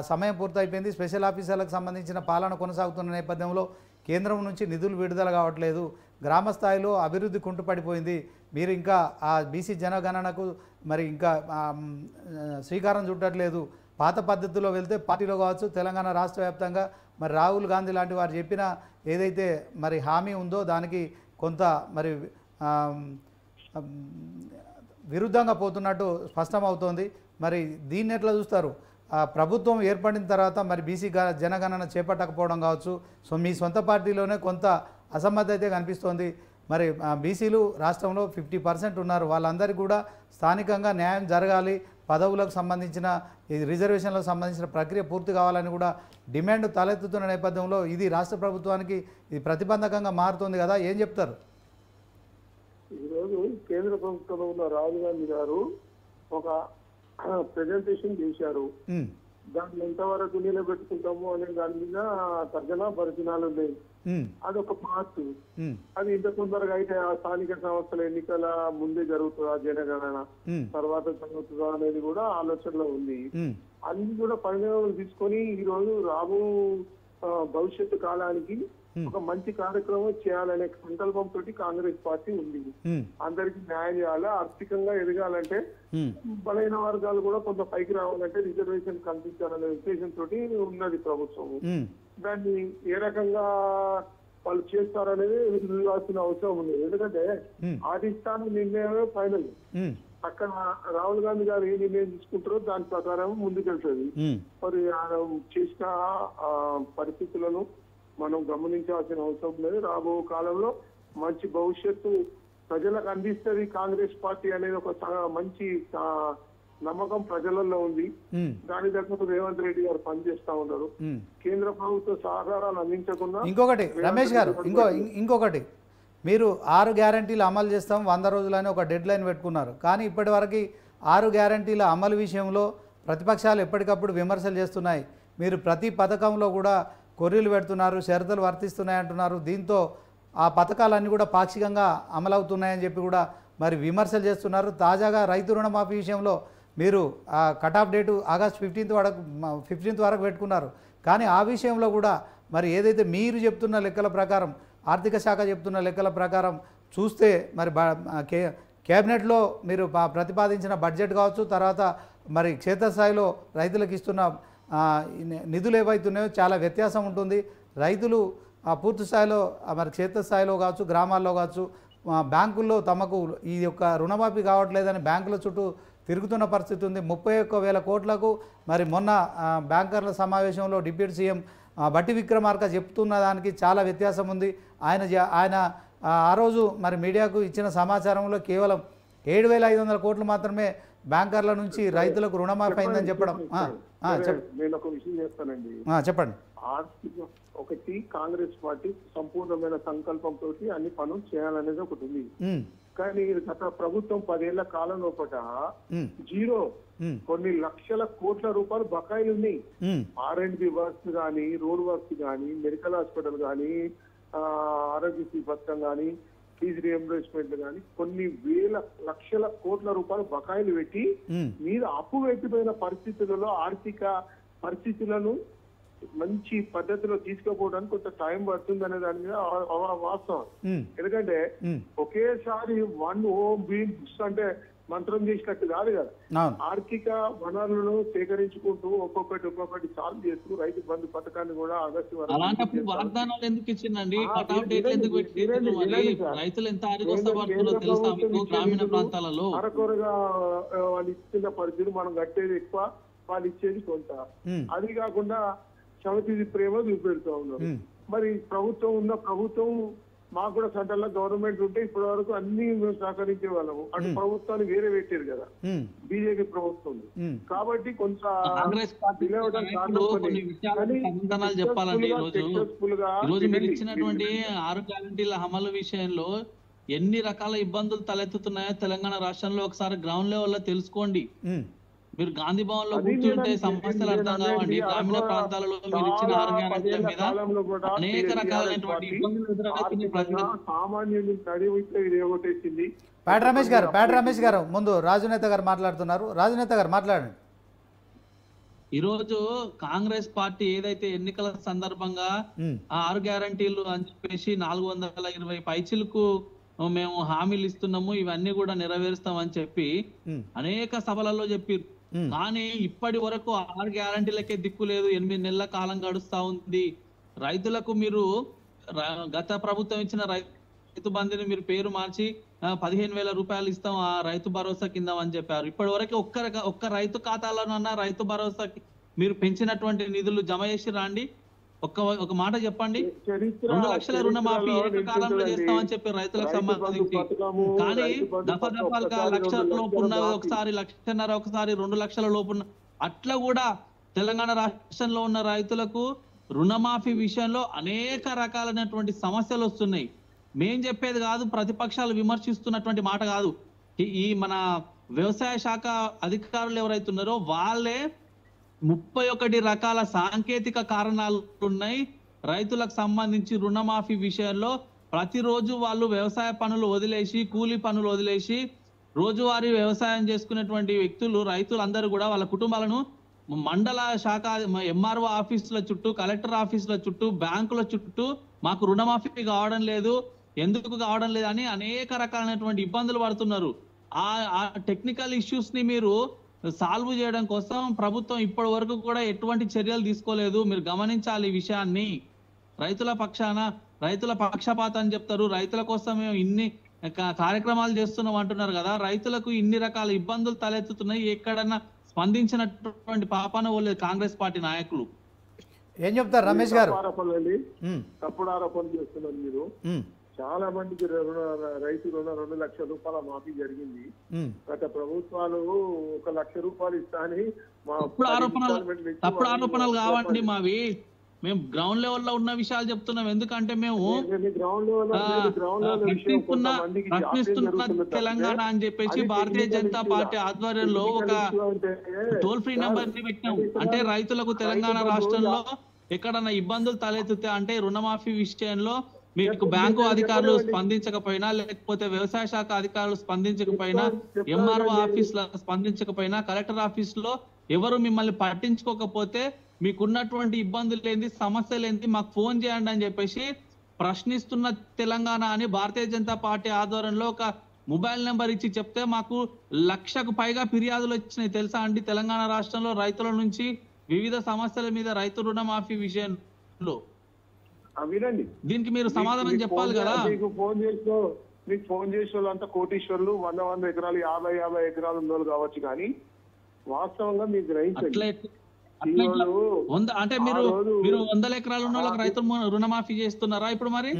సమయం పూర్తయిపోయింది. స్పెషల్ ఆఫీసర్లకు సంబంధించిన పాలన కొనసాగుతున్న నేపథ్యంలో కేంద్రం నుంచి నిధులు విడుదల కావట్లేదు, గ్రామ స్థాయిలో అభివృద్ధి కుంటుపడిపోయింది. మీరు ఇంకా ఆ బీసీ జనగణనకు మరి ఇంకా శ్రీకారం చుట్టట్లేదు. పాత పద్ధతిలో వెళ్తే పార్టీలో కావచ్చు, తెలంగాణ రాష్ట్ర వ్యాప్తంగా మరి రాహుల్ గాంధీ లాంటి వారు చెప్పిన ఏదైతే మరి హామీ ఉందో దానికి కొంత మరి విరుద్ధంగా పోతున్నట్టు స్పష్టమవుతోంది. మరి దీన్ని ఎట్లా చూస్తారు? ప్రభుత్వం ఏర్పడిన తర్వాత మరి బీసీ జనగణన చేపట్టకపోవడం కావచ్చు, సో మీ సొంత పార్టీలోనే కొంత అసమ్మతి కనిపిస్తోంది. మరి బీసీలు రాష్ట్రంలో 50% ఉన్నారు, వాళ్ళందరికీ కూడా స్థానికంగా న్యాయం జరగాలి, పదవులకు సంబంధించిన రిజర్వేషన్లకు సంబంధించిన ప్రక్రియ పూర్తి కావాలని కూడా డిమాండ్ తలెత్తుతున్న నేపథ్యంలో ఇది రాష్ట్ర ప్రభుత్వానికి ఇది ప్రతిబంధకంగా మారుతుంది కదా, ఏం చెప్తారు? ఈరోజు కేంద్ర ప్రభుత్వంలో ఉన్న రాహుల్ గాంధీ గారు ఒక ప్రెజెంటేషన్ చేశారు. దాంట్లో ఎంతవరకు నిలబెట్టుకుంటాము అనే దాని మీద తర్జనా భర్జనాలు ఉన్నాయి. అదొక పార్ట్. అది ఇంత తొందరగా అయితే ఆ స్థానిక సంస్థల ఎన్నికల ముందే జరుగుతుందా, జనగణన తర్వాత జరుగుతుందా అనేది కూడా ఆలోచనలో ఉంది. అన్ని కూడా పరిణామాలు తీసుకొని ఈ రోజు రాబో భవిష్యత్తు కాలానికి ఒక మంచి కార్యక్రమం చేయాలనే సంకల్పంతో కాంగ్రెస్ పార్టీ ఉంది. అందరికి న్యాయం చేయాలి, ఆర్థికంగా ఎదగాలంటే బలైన వర్గాలు కూడా కొంత పైకి రావాలంటే రిజర్వేషన్ కల్పించాలనే ఉద్దేశంతో ఉన్నది ప్రభుత్వం. దాన్ని ఏ రకంగా వాళ్ళు చేస్తారనేది చూడాల్సిన అవసరం ఉంది. ఎందుకంటే అధిష్టానం నిర్ణయమే ఫైనల్. అక్కడ రాహుల్ గాంధీ గారు ఏ నిర్ణయం తీసుకుంటారో దాని ప్రకారం ముందుకెళ్తుంది. మరి చేసిన పరిస్థితులను మనం గమనించాల్సిన అవసరం లేదు. రాబో కాలంలో మంచి భవిష్యత్తు ప్రజలకు అందిస్తుంది కాంగ్రెస్ పార్టీ అనేది ఒక మంచి నమ్మకం ప్రజలలో ఉంది. దాని దగ్గర రేవంత్ రెడ్డి గారు పనిచేస్తా ఉన్నారు. కేంద్ర ప్రభుత్వ సహకారాలు అందించకుండా ఇంకొకటి రమేష్ గారు ఇంకొకటి మీరు 6 గ్యారంటీలు అమలు చేస్తాం 100 రోజులని ఒక డెడ్ లైన్ పెట్టుకున్నారు. కానీ ఇప్పటి వరకు 6 గ్యారంటీల అమలు విషయంలో ప్రతిపక్షాలు ఎప్పటికప్పుడు విమర్శలు చేస్తున్నాయి. మీరు ప్రతి పథకంలో కూడా కొర్రీలు పెడుతున్నారు, షరతులు వర్తిస్తున్నాయి అంటున్నారు. దీంతో ఆ పథకాలన్నీ కూడా పాక్షికంగా అమలవుతున్నాయని చెప్పి కూడా మరి విమర్శలు చేస్తున్నారు. తాజాగా రైతు రుణమాఫీ విషయంలో మీరు ఆ cut off date August 15th వరకు పెట్టుకున్నారు. కానీ ఆ విషయంలో కూడా మరి ఏదైతే మీరు చెప్తున్న లెక్కల ప్రకారం, ఆర్థిక శాఖ చెప్తున్న లెక్కల ప్రకారం చూస్తే మరి కేబినెట్లో మీరు ప్రతిపాదించిన బడ్జెట్ కావచ్చు, తర్వాత మరి క్షేత్రస్థాయిలో రైతులకు ఇస్తున్న నిధులు ఏవైతున్నాయో చాలా వ్యత్యాసం ఉంటుంది. రైతులు పూర్తి స్థాయిలో మరి క్షేత్రస్థాయిలో కావచ్చు, గ్రామాల్లో కావచ్చు, బ్యాంకుల్లో తమకు ఈ యొక్క రుణమాఫీ కావట్లేదని బ్యాంకుల చుట్టూ తిరుగుతున్న పరిస్థితి ఉంది. 31,000 కోట్లకు మరి మొన్న బ్యాంకర్ల సమావేశంలో డిప్యూటీ సీఎం బట్టి విక్రమార్క చెప్తున్న దానికి చాలా వ్యత్యాసం ఉంది. ఆయన ఆ రోజు మరి మీడియాకు ఇచ్చిన సమాచారంలో కేవలం 7,500 కోట్లు మాత్రమే బ్యాంకర్ల నుంచి రైతులకు రుణమాఫీ అయిందని చెప్పడం. నేను ఒక విషయం చేస్తానండి, చెప్పండి. ఒకటి కాంగ్రెస్ పార్టీ సంపూర్ణమైన సంకల్పంతో అన్ని పనులు చేయాలనేది ఒకటి ఉంది. కానీ గత ప్రభుత్వం 10 ఏళ్ల కాలం లోపల జీరో కొన్ని లక్షల కోట్ల రూపాయలు బకాయిలు ఉన్నాయి. R&B వర్క్స్ కానీ, రోడ్ వర్క్స్ కానీ, మెడికల్ హాస్పిటల్ కానీ, ఆరోగ్యశ్రీ పథకం కానీ, ఫీజు రియంబర్స్మెంట్ కానీ కొన్ని లక్షల కోట్ల రూపాయలు బకాయిలు పెట్టి మీద అప్పు పెట్టిపోయిన పరిస్థితులలో ఆర్థిక పరిస్థితులను మంచి పద్ధతిలో తీసుకుపోవడానికి కొంత టైం పడుతుంది అనే దాని మీద వాస్తవం. ఎందుకంటే ఒకేసారి 1 OBs అంటే మంత్రం చేసినట్టు కాదు కదా. ఆర్థిక వనరులను సేకరించుకుంటూ ఒక్కొక్కటి సాల్వ్ చేస్తూ రైతు బంధు పథకాన్ని కూడా ఆగస్టు వరకు వాగ్దానాలు ఎందుకు ఇచ్చిందండి? కట్ ఆఫ్ డేట్ ఎందుకు పెట్టారు? రైతులు ఎంత ఆరిగొస్తపడుతుందో తెలుసా మీకు? గ్రామీణ ప్రాంతాలలో అరకొరగా వాళ్ళు ఇచ్చిన పరిస్థితులు, మనం కట్టేది ఎక్కువ, వాళ్ళు ఇచ్చేది కొంత. అది కాకుండా సమితి ప్రేమ చూపెడుతూ ఉన్నారు. మరి ప్రభుత్వం మాకు కూడా సెంట్రల్ గవర్నమెంట్ ఉంటే ఇప్పటి వరకు అన్ని మేము సహకరించే వాళ్ళము. అటు ప్రభుత్వాన్ని వేరే పెట్టారు కదా బీజేపీ ప్రభుత్వం. కాబట్టి కొంత చెప్పాలండి. ఈరోజు మీరు ఇచ్చినటువంటి 6 గ్యారంటీల అమలు విషయంలో ఎన్ని రకాల ఇబ్బందులు తలెత్తుతున్నాయో తెలంగాణ రాష్ట్రంలో ఒకసారి గ్రౌండ్ లెవెల్ లో తెలుసుకోండి. మీరు గాంధీ భవన్ లో కూర్చుంటే సమస్యలు అర్థం కావండి. గ్రామీణ ప్రాంతాలలో మీరు ఇచ్చిన 6 గ్యారంటీల మీద అనేక రకాలైనటువంటి ఇబ్బందులు ఎదురవుతున్నాయి. పేట రమేష్ గారు ముందు రాజునేత గారు మాట్లాడుతున్నారు. రాజునేత గారు మాట్లాడండి. ఈరోజు కాంగ్రెస్ పార్టీ ఏదైతే ఎన్నికల సందర్భంగా 6 గ్యారంటీలు అని చెప్పేసి 420 పైచిలకు మేము హామీలు ఇస్తున్నాము, ఇవన్నీ కూడా నెరవేరుస్తామని చెప్పి అనేక సభలలో చెప్పారు. కానీ ఇప్పటి వరకు 6 గ్యారంటీలకే దిక్కు లేదు. 8 నెలల కాలం గడుస్తా ఉంది. రైతులకు మీరు గత ప్రభుత్వం ఇచ్చిన రైతు బంధుని మీరు పేరు మార్చి 15,000 రూపాయలు ఇస్తాం ఆ రైతు భరోసా కింద అని చెప్పారు. ఇప్పటి వరకు ఒక్క రైతు ఖాతాలోనన్నా రైతు భరోసాకి మీరు పెంచినటువంటి నిధులు జమ చేసి రాండి. ఒక మాట చెప్పండి. 2 లక్షల రుణమాఫీ ఏకకాలంలో చేస్తామని చెప్పి రైతులకు సంబంధించి, కానీ దఫాలుగా లక్షల లోపు ఉన్నవి ఒకసారి 1,50,000, ఒకసారి 2 లక్షల లోపు అట్లా కూడా తెలంగాణ రాష్ట్రంలో ఉన్న రైతులకు రుణమాఫీ విషయంలో అనేక రకాలైనటువంటి సమస్యలు వస్తున్నాయి. మేం చెప్పేది కాదు, ప్రతిపక్షాలు విమర్శిస్తున్నటువంటి మాట కాదు. ఈ మన వ్యవసాయ శాఖ అధికారులు ఎవరైతే ఉన్నారో వాళ్ళే 31 రకాల సాంకేతిక కారణాలు ఉన్నాయి. రైతులకు సంబంధించి రుణమాఫీ విషయంలో ప్రతిరోజు వాళ్ళు వ్యవసాయ పనులు వదిలేసి, కూలీ పనులు వదిలేసి రోజువారీ వ్యవసాయం చేసుకునేటువంటి వ్యక్తులు, రైతులందరూ కూడా వాళ్ళ కుటుంబాలను మండల శాఖ ఎంఆర్ఓ ఆఫీసుల చుట్టూ, కలెక్టర్ ఆఫీసుల చుట్టూ, బ్యాంకుల చుట్టూ మాకు రుణమాఫీ కావడం లేదు, ఎందుకు కావడం లేదని అనేక రకాలైనటువంటి ఇబ్బందులు పడుతున్నారు. ఆ టెక్నికల్ ఇష్యూస్ ని మీరు సాల్వ్ చేయడం కోసం ప్రభుత్వం ఇప్పటి వరకు కూడా ఎటువంటి చర్యలు తీసుకోలేదు. మీరు గమనించాలి ఈ విషయాన్ని. రైతుల పక్షాన, రైతుల పక్షపాతం అని చెప్తారు, రైతుల కోసం మేము ఇన్ని కార్యక్రమాలు చేస్తున్నాం అంటున్నారు కదా. రైతులకు ఇన్ని రకాల ఇబ్బందులు తలెత్తుతున్నాయి, ఎక్కడన్నా స్పందించినటువంటి పాపాన వాళ్ళు కాంగ్రెస్ పార్టీ నాయకులు. ఏం చెప్తారు రమేష్ గారు? తప్పుడు ఆరోపణలు చేస్తున్నారు మీరు. చాలా మందికి రైతు రుణ 2 లక్షల రూపాయల మాఫీ జరిగింది. గత ప్రభుత్వాలు 1 లక్ష రూపాయలు ఇస్తా అని తప్పుడు ఆరోపణలు కావండి మావి. మేము గ్రౌండ్ లెవెల్ లో ఉన్న విషయాలు చెప్తున్నాం. ఎందుకంటే మేము ప్రశ్నిస్తున్న తెలంగాణ అని చెప్పేసి భారతీయ జనతా పార్టీ ఆధ్వర్యంలో ఒక టోల్ ఫ్రీ నెంబర్ ని పెట్టినాం. అంటే రైతులకు తెలంగాణ రాష్ట్రంలో ఎక్కడన్నా ఇబ్బందులు తలెత్తుతే, అంటే రుణమాఫీ విషయంలో మీకు బ్యాంకు అధికారులు స్పందించకపోయినా, లేకపోతే వ్యవసాయ శాఖ అధికారులు స్పందించకపోయినా, ఎంఆర్ఓ ఆఫీస్ లో స్పందించకపోయినా, కలెక్టర్ ఆఫీస్ లో ఎవరు మిమ్మల్ని పట్టించుకోకపోతే మీకున్నటువంటి ఇబ్బందులు ఏంది, సమస్యలు ఏంది, మాకు ఫోన్ చేయండి అని చెప్పేసి ప్రశ్నిస్తున్న తెలంగాణ అని భారతీయ జనతా పార్టీ ఆధ్వర్యంలో ఒక మొబైల్ నెంబర్ ఇచ్చి చెప్తే మాకు 1,00,000కు పైగా ఫిర్యాదులు వచ్చినాయి తెలుసా అండి. తెలంగాణ రాష్ట్రంలో రైతుల నుంచి వివిధ సమస్యల మీద రైతు రుణమాఫీ విషయంలో. వినండి, దీనికి మీరు సమాధానం చెప్పాలి కదా. మీకు ఫోన్ చేసే వాళ్ళంతా కోటీశ్వర్లు, 100 ఎకరాలు, 50 ఎకరాలు ఉన్నోళ్ళు కావచ్చు, కానీ వాస్తవంగా మీకు గ్రహించండి. అంటే మీరు 100 ఎకరాలు ఉన్న వాళ్ళకి రైతు రుణమాఫీ చేస్తున్నారా ఇప్పుడు? మరి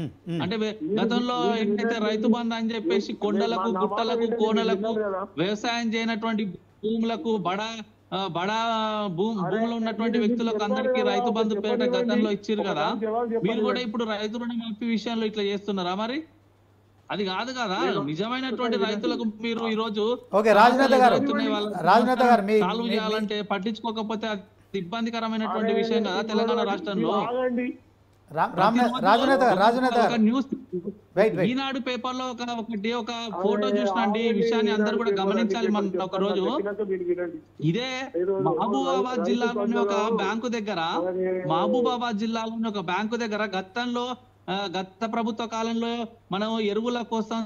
అంటే గతంలో ఏంటైతే రైతు బంధు అని చెప్పేసి కొండలకు, గుట్టలకు, కోనలకు వ్యవసాయం చేయనటువంటి భూములకు, బడా భూములు ఉన్నటువంటి వ్యక్తులకు అందరికీ రైతు బంధు పేట గతంలో ఇచ్చారు కదా. మీరు కూడా ఇప్పుడు రైతు రుణమాఫీ విషయంలో ఇట్లా చేస్తున్నారా? మరి అది కాదు కదా నిజమైనటువంటి రైతులకు. మీరు ఈ రోజు సాల్వ్ చేయాలంటే పట్టించుకోకపోతే అది ఇబ్బందికరమైనటువంటి విషయం కదా తెలంగాణ రాష్ట్రంలో. ఈనాడు పేపర్ లో ఒక ఫోటో చూసినండి. ఈ విషయాన్ని అందరూ కూడా గమనించాలి. మనం ఒక రోజు ఇదే మహబూబాబాద్ జిల్లాలోని ఒక బ్యాంకు దగ్గర గత ప్రభుత్వ కాలంలో మనం ఎరువుల కోసం,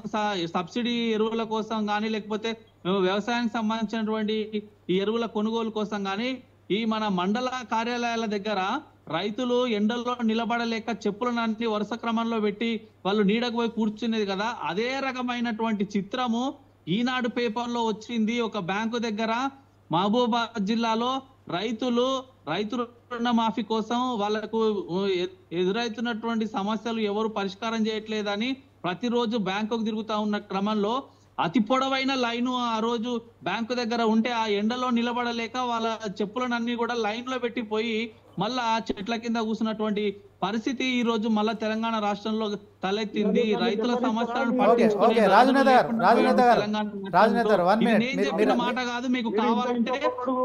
సబ్సిడీ ఎరువుల కోసం కానీ, లేకపోతే వ్యవసాయానికి సంబంధించినటువంటి ఈ ఎరువుల కొనుగోలు కోసం కానీ ఈ మన మండల కార్యాలయాల దగ్గర రైతులు ఎండల్లో నిలబడలేక చెప్పులన్నీ వరుస క్రమంలో పెట్టి వాళ్ళు నీడకు పోయి కూర్చునేది కదా. అదే రకమైనటువంటి చిత్రము ఈనాడు పేపర్ లో వచ్చింది. ఒక బ్యాంకు దగ్గర మహబూబాబాద్ జిల్లాలో రైతు రుణమాఫీ కోసం వాళ్ళకు ఎదురైతున్నటువంటి సమస్యలు ఎవరు పరిష్కారం చేయట్లేదని ప్రతిరోజు బ్యాంకుకు తిరుగుతా ఉన్న క్రమంలో అతి పొడవైన లైను ఆ రోజు బ్యాంకు దగ్గర ఉంటే ఆ ఎండలో నిలబడలేక వాళ్ళ చెప్పులనన్నీ కూడా లైన్ లో పెట్టిపోయి మళ్ళా చెట్ల కింద కూర్చున్నటువంటి పరిస్థితి ఈ రోజు మళ్ళా తెలంగాణ రాష్ట్రంలో తలెత్తింది. రైతుల సమస్యలను నేను చెప్పిన మాట కాదు, మీకు కావాలంటే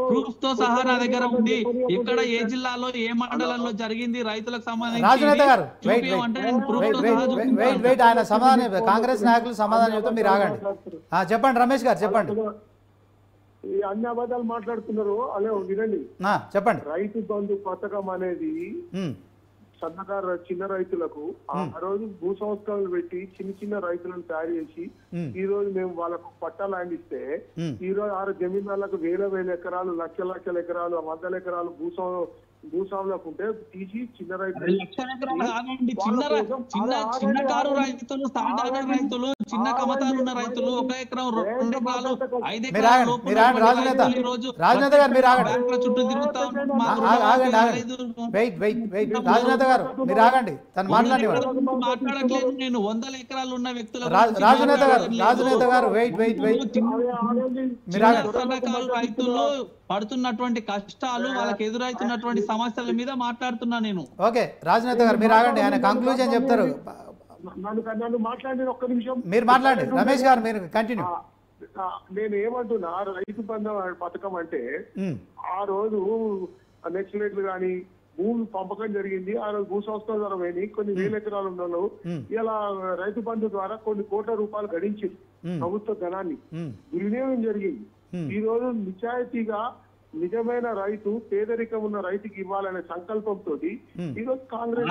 ప్రూఫ్ తో సహా నా దగ్గర ఉంది. ఎక్కడ, ఏ జిల్లాలో, ఏ మండలంలో జరిగింది రైతులకు సంబంధించి కాంగ్రెస్ నాయకులు సమాధానం చెప్తే మీరు ఆగండి. చెప్పండి రమేష్ గారు, చెప్పండి. ఈ అన్ని అబద్ధాలు మాట్లాడుతున్నారు. అలా వినండి, చెప్పండి. రైతు బంధు పథకం అనేది సన్నకారు చిన్న రైతులకు ఆ రోజు భూ సంస్కరణలు పెట్టి చిన్న రైతులను తయారు చేసి ఈ రోజు మేము వాళ్ళకు పట్టాలు అందిస్తే ఈ రోజు 6 జమీందారులకు 1000 ఎకరాలు, లక్షల ఎకరాలు, 100 ఎకరాలు భూస్వాములకు ఉంటే తీసి చిన్న రైతులు, చిన్నకారు రైతులు, సాధారణ రైతులు, చిన్న కమతాలు ఉన్న రైతులు 1 ఎకరం 2 ఎకరాలు 5 ఎకరాలు చుట్టూ తిరుగుతా మాట్లాడట్లేదు నేను. 100 ఎకరాలు ఉన్న వ్యక్తులు, రైతులు పడుతున్నటువంటి కష్టాలు, వాళ్ళకి ఎదురైతున్నటువంటి సమస్యల మీద మాట్లాడుతున్నా నేను. ఓకే రాజనేత గారు మీరు ఆగండి, ఆయన కంక్లూజన్ చెప్తారు. నన్ను మాట్లాడి ఒక్క నిమిషం మీరు మాట్లాడండి. రమేష్ గారు మీరు కంటిన్యూ. నేను ఏమంటున్నా, రైతు బంధు పథకం అంటే ఆ రోజు నెక్స్ట్లేట్లు కానీ భూమి పంపకం జరిగింది. ఆ రోజు భూ సంస్థల ద్వారా పోయినాయి. కొన్ని వేల ఎకరాలు ఉన్న ఇలా రైతు బంధు ద్వారా కొన్ని కోట్ల రూపాయలు గడించింది ప్రభుత్వ ధనాన్ని. దుర్వినియోగం జరిగింది. ఈ రోజు నిజాయితీగా నిజమైన రైతు, పేదరికం ఉన్న రైతుకి ఇవ్వాలనే సంకల్పంతో ఈ రోజు కాంగ్రెస్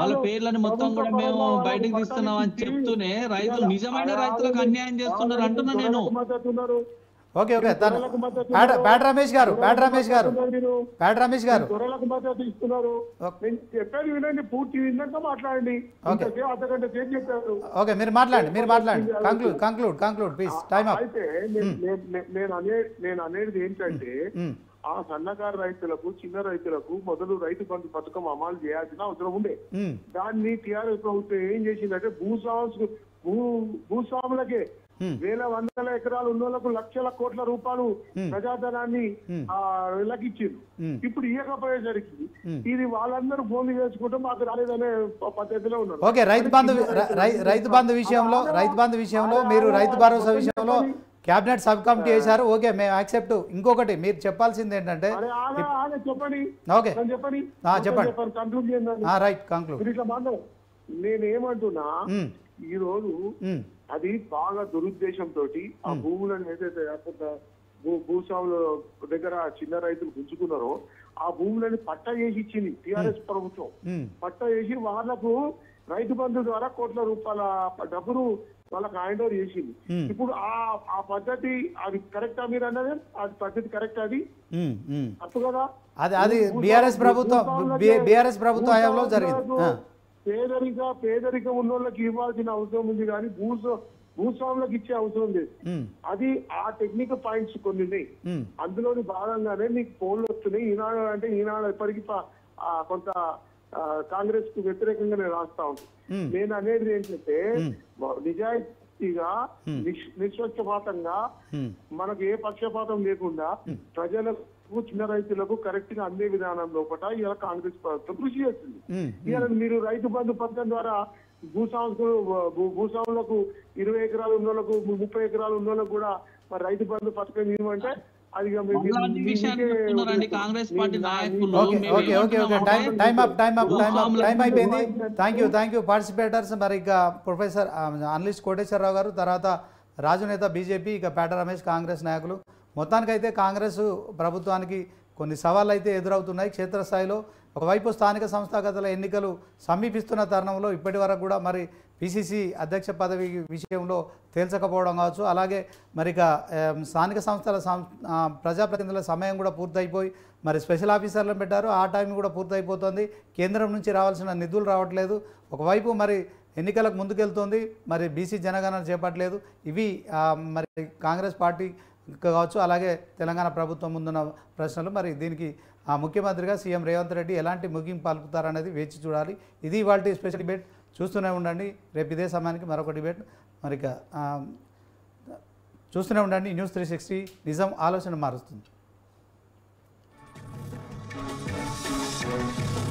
వాళ్ళ పేర్లను మొత్తం కూడా మేము బయటకు తీస్తున్నాం అని చెప్తూనే రైతులు నిజమైన రైతులకు అన్యాయం చేస్తున్నారు అంటున్నా నేను. ఓకే ఓకే పేట రమేష్ గారు దొరలకు మద్దతు ఇస్తున్నారు. నేను చెప్పేది వినండి, పూర్తి విన్నాక మాట్లాడండి. అర్ధగంట సేపు చెప్పారు. ఓకే మీరు మాట్లాడండి. Conclude please. Time up. అయితే నేను అనేది ఏంటంటే ఆ సన్నకారు రైతులకు, చిన్న రైతులకు మొదలు రైతు బంధు పథకం అమలు చేయాల్సిన అవసరం ఉండే. దాన్ని టీఆర్ఎస్ ప్రభుత్వం ఏం చేసిందంటే భూస్వాములకే వేల వందల ఎకరాలు ఉన్న వాళ్ళకు లక్షల కోట్ల రూపాయలు ప్రజాధనాన్ని ఇచ్చింది. ఇప్పుడు ఇవ్వకపోయేసరికి ఇది వాళ్ళందరూ ఫోన్లు చేసుకుంటే మాకు రాలేదనే పద్ధతిలో ఉన్నారు. ఓకే రైతు బంధు విషయంలో మీరు రైతు భరోసా విషయంలో క్యాబినెట్ సబ్ కమిటీ చేశారు. ఓకే మేము యాక్సెప్ట్. ఇంకొకటి మీరు చెప్పాల్సింది ఏంటంటే నేనేమంటున్నా, ఈ రోజు అది బాగా దురుద్దేశంతో ఆ భూములను ఏదైతే భూస్వాముల దగ్గర చిన్న రైతులు గుంజుకున్నారో ఆ భూములని పట్టా చేసి ఇచ్చింది టిఆర్ఎస్ ప్రభుత్వం. పట్టా చేసి వాళ్లకు రైతు బంధు ద్వారా కోట్ల రూపాయల డబ్బును వాళ్ళకి హ్యాండ్ ఓవర్ చేసింది. ఇప్పుడు ఆ పద్ధతి అది కరెక్టా? మీరు అన్నది అది పద్ధతి కరెక్ట్? అది తప్పు కదా. అది బీఆర్ఎస్ ప్రభుత్వ హయాంలో జరిగింది. పేదరికం ఉన్న వాళ్ళకి ఇవ్వాల్సిన అవసరం ఉంది కానీ భూస్వాములకు ఇచ్చే అవసరం లేదు. అది ఆ టెక్నికల్ పాయింట్స్ కొన్ని ఉన్నాయి. అందులోని భాగంగానే మీకు ఫోన్లు వస్తున్నాయి. ఈనాడు ఎప్పటికీ కొంత కాంగ్రెస్ కు వ్యతిరేకంగా నేను రాస్తా ఉంటాను. నేను అనేది ఏంటంటే నిజాయితీగా నిష్పక్షపాతంగా మనకు ఏ పక్షపాతం లేకుండా ప్రజలకు, చిన్న రైతులకు కరెక్ట్ గా అందే విధానం లోపల ఇలా కాంగ్రెస్ ప్రభుత్వం కృషి చేస్తుంది. ఇలా మీరు రైతు బంధు పథకం ద్వారా భూస్వాములకు 20 ఎకరాలు ఉన్న వాళ్ళకు 30 ఎకరాలు ఉన్న వాళ్ళకు కూడా మరి రైతు బంధు పథకం ఇవ్వమంటే అది కాంగ్రెస్ పార్టీ నాయకులు. టైం అయిపోయింది. Thank you participators. మరి ఇక ప్రొఫెసర్ అనలిస్ట్ కోటేశ్వరరావు గారు, తర్వాత రాజు నేత బీజేపీ, ఇక పేట రమేష్ కాంగ్రెస్ నాయకులు. మొత్తానికైతే కాంగ్రెస్ ప్రభుత్వానికి కొన్ని సవాళ్ళు అయితే ఎదురవుతున్నాయి క్షేత్రస్థాయిలో. ఒకవైపు స్థానిక సంస్థాగత ఎన్నికలు సమీపిస్తున్న తరుణంలో ఇప్పటి వరకు కూడా మరి పిసిసి అధ్యక్ష పదవి విషయంలో తేల్చకపోవడం కావచ్చు. అలాగే మరి ఇక స్థానిక సంస్థల ప్రజాప్రతినిధుల సమయం కూడా పూర్తయిపోయి మరి స్పెషల్ ఆఫీసర్లను పెట్టారు. ఆ టైం కూడా పూర్తయిపోతుంది. కేంద్రం నుంచి రావాల్సిన నిధులు రావట్లేదు. ఒకవైపు మరి ఎన్నికలకు ముందుకెళ్తుంది, మరి బీసీ జనగణన చేపట్టలేదు. ఇవి మరి కాంగ్రెస్ పార్టీ కావచ్చు, అలాగే తెలంగాణ ప్రభుత్వం ముందున్న ప్రశ్నలు. మరి దీనికి ముఖ్యమంత్రిగా సీఎం రేవంత్ రెడ్డి ఎలాంటి ముగింపు పలుకుతారనేది వేచి చూడాలి. ఇది ఇవాల్టి స్పెషల్ డిబేట్. చూస్తూనే ఉండండి. రేపు ఇదే సమయానికి మరొక డిబేట్. మరి చూస్తూనే ఉండండి. న్యూస్ 360 నిజం ఆలోచన మారుస్తుంది.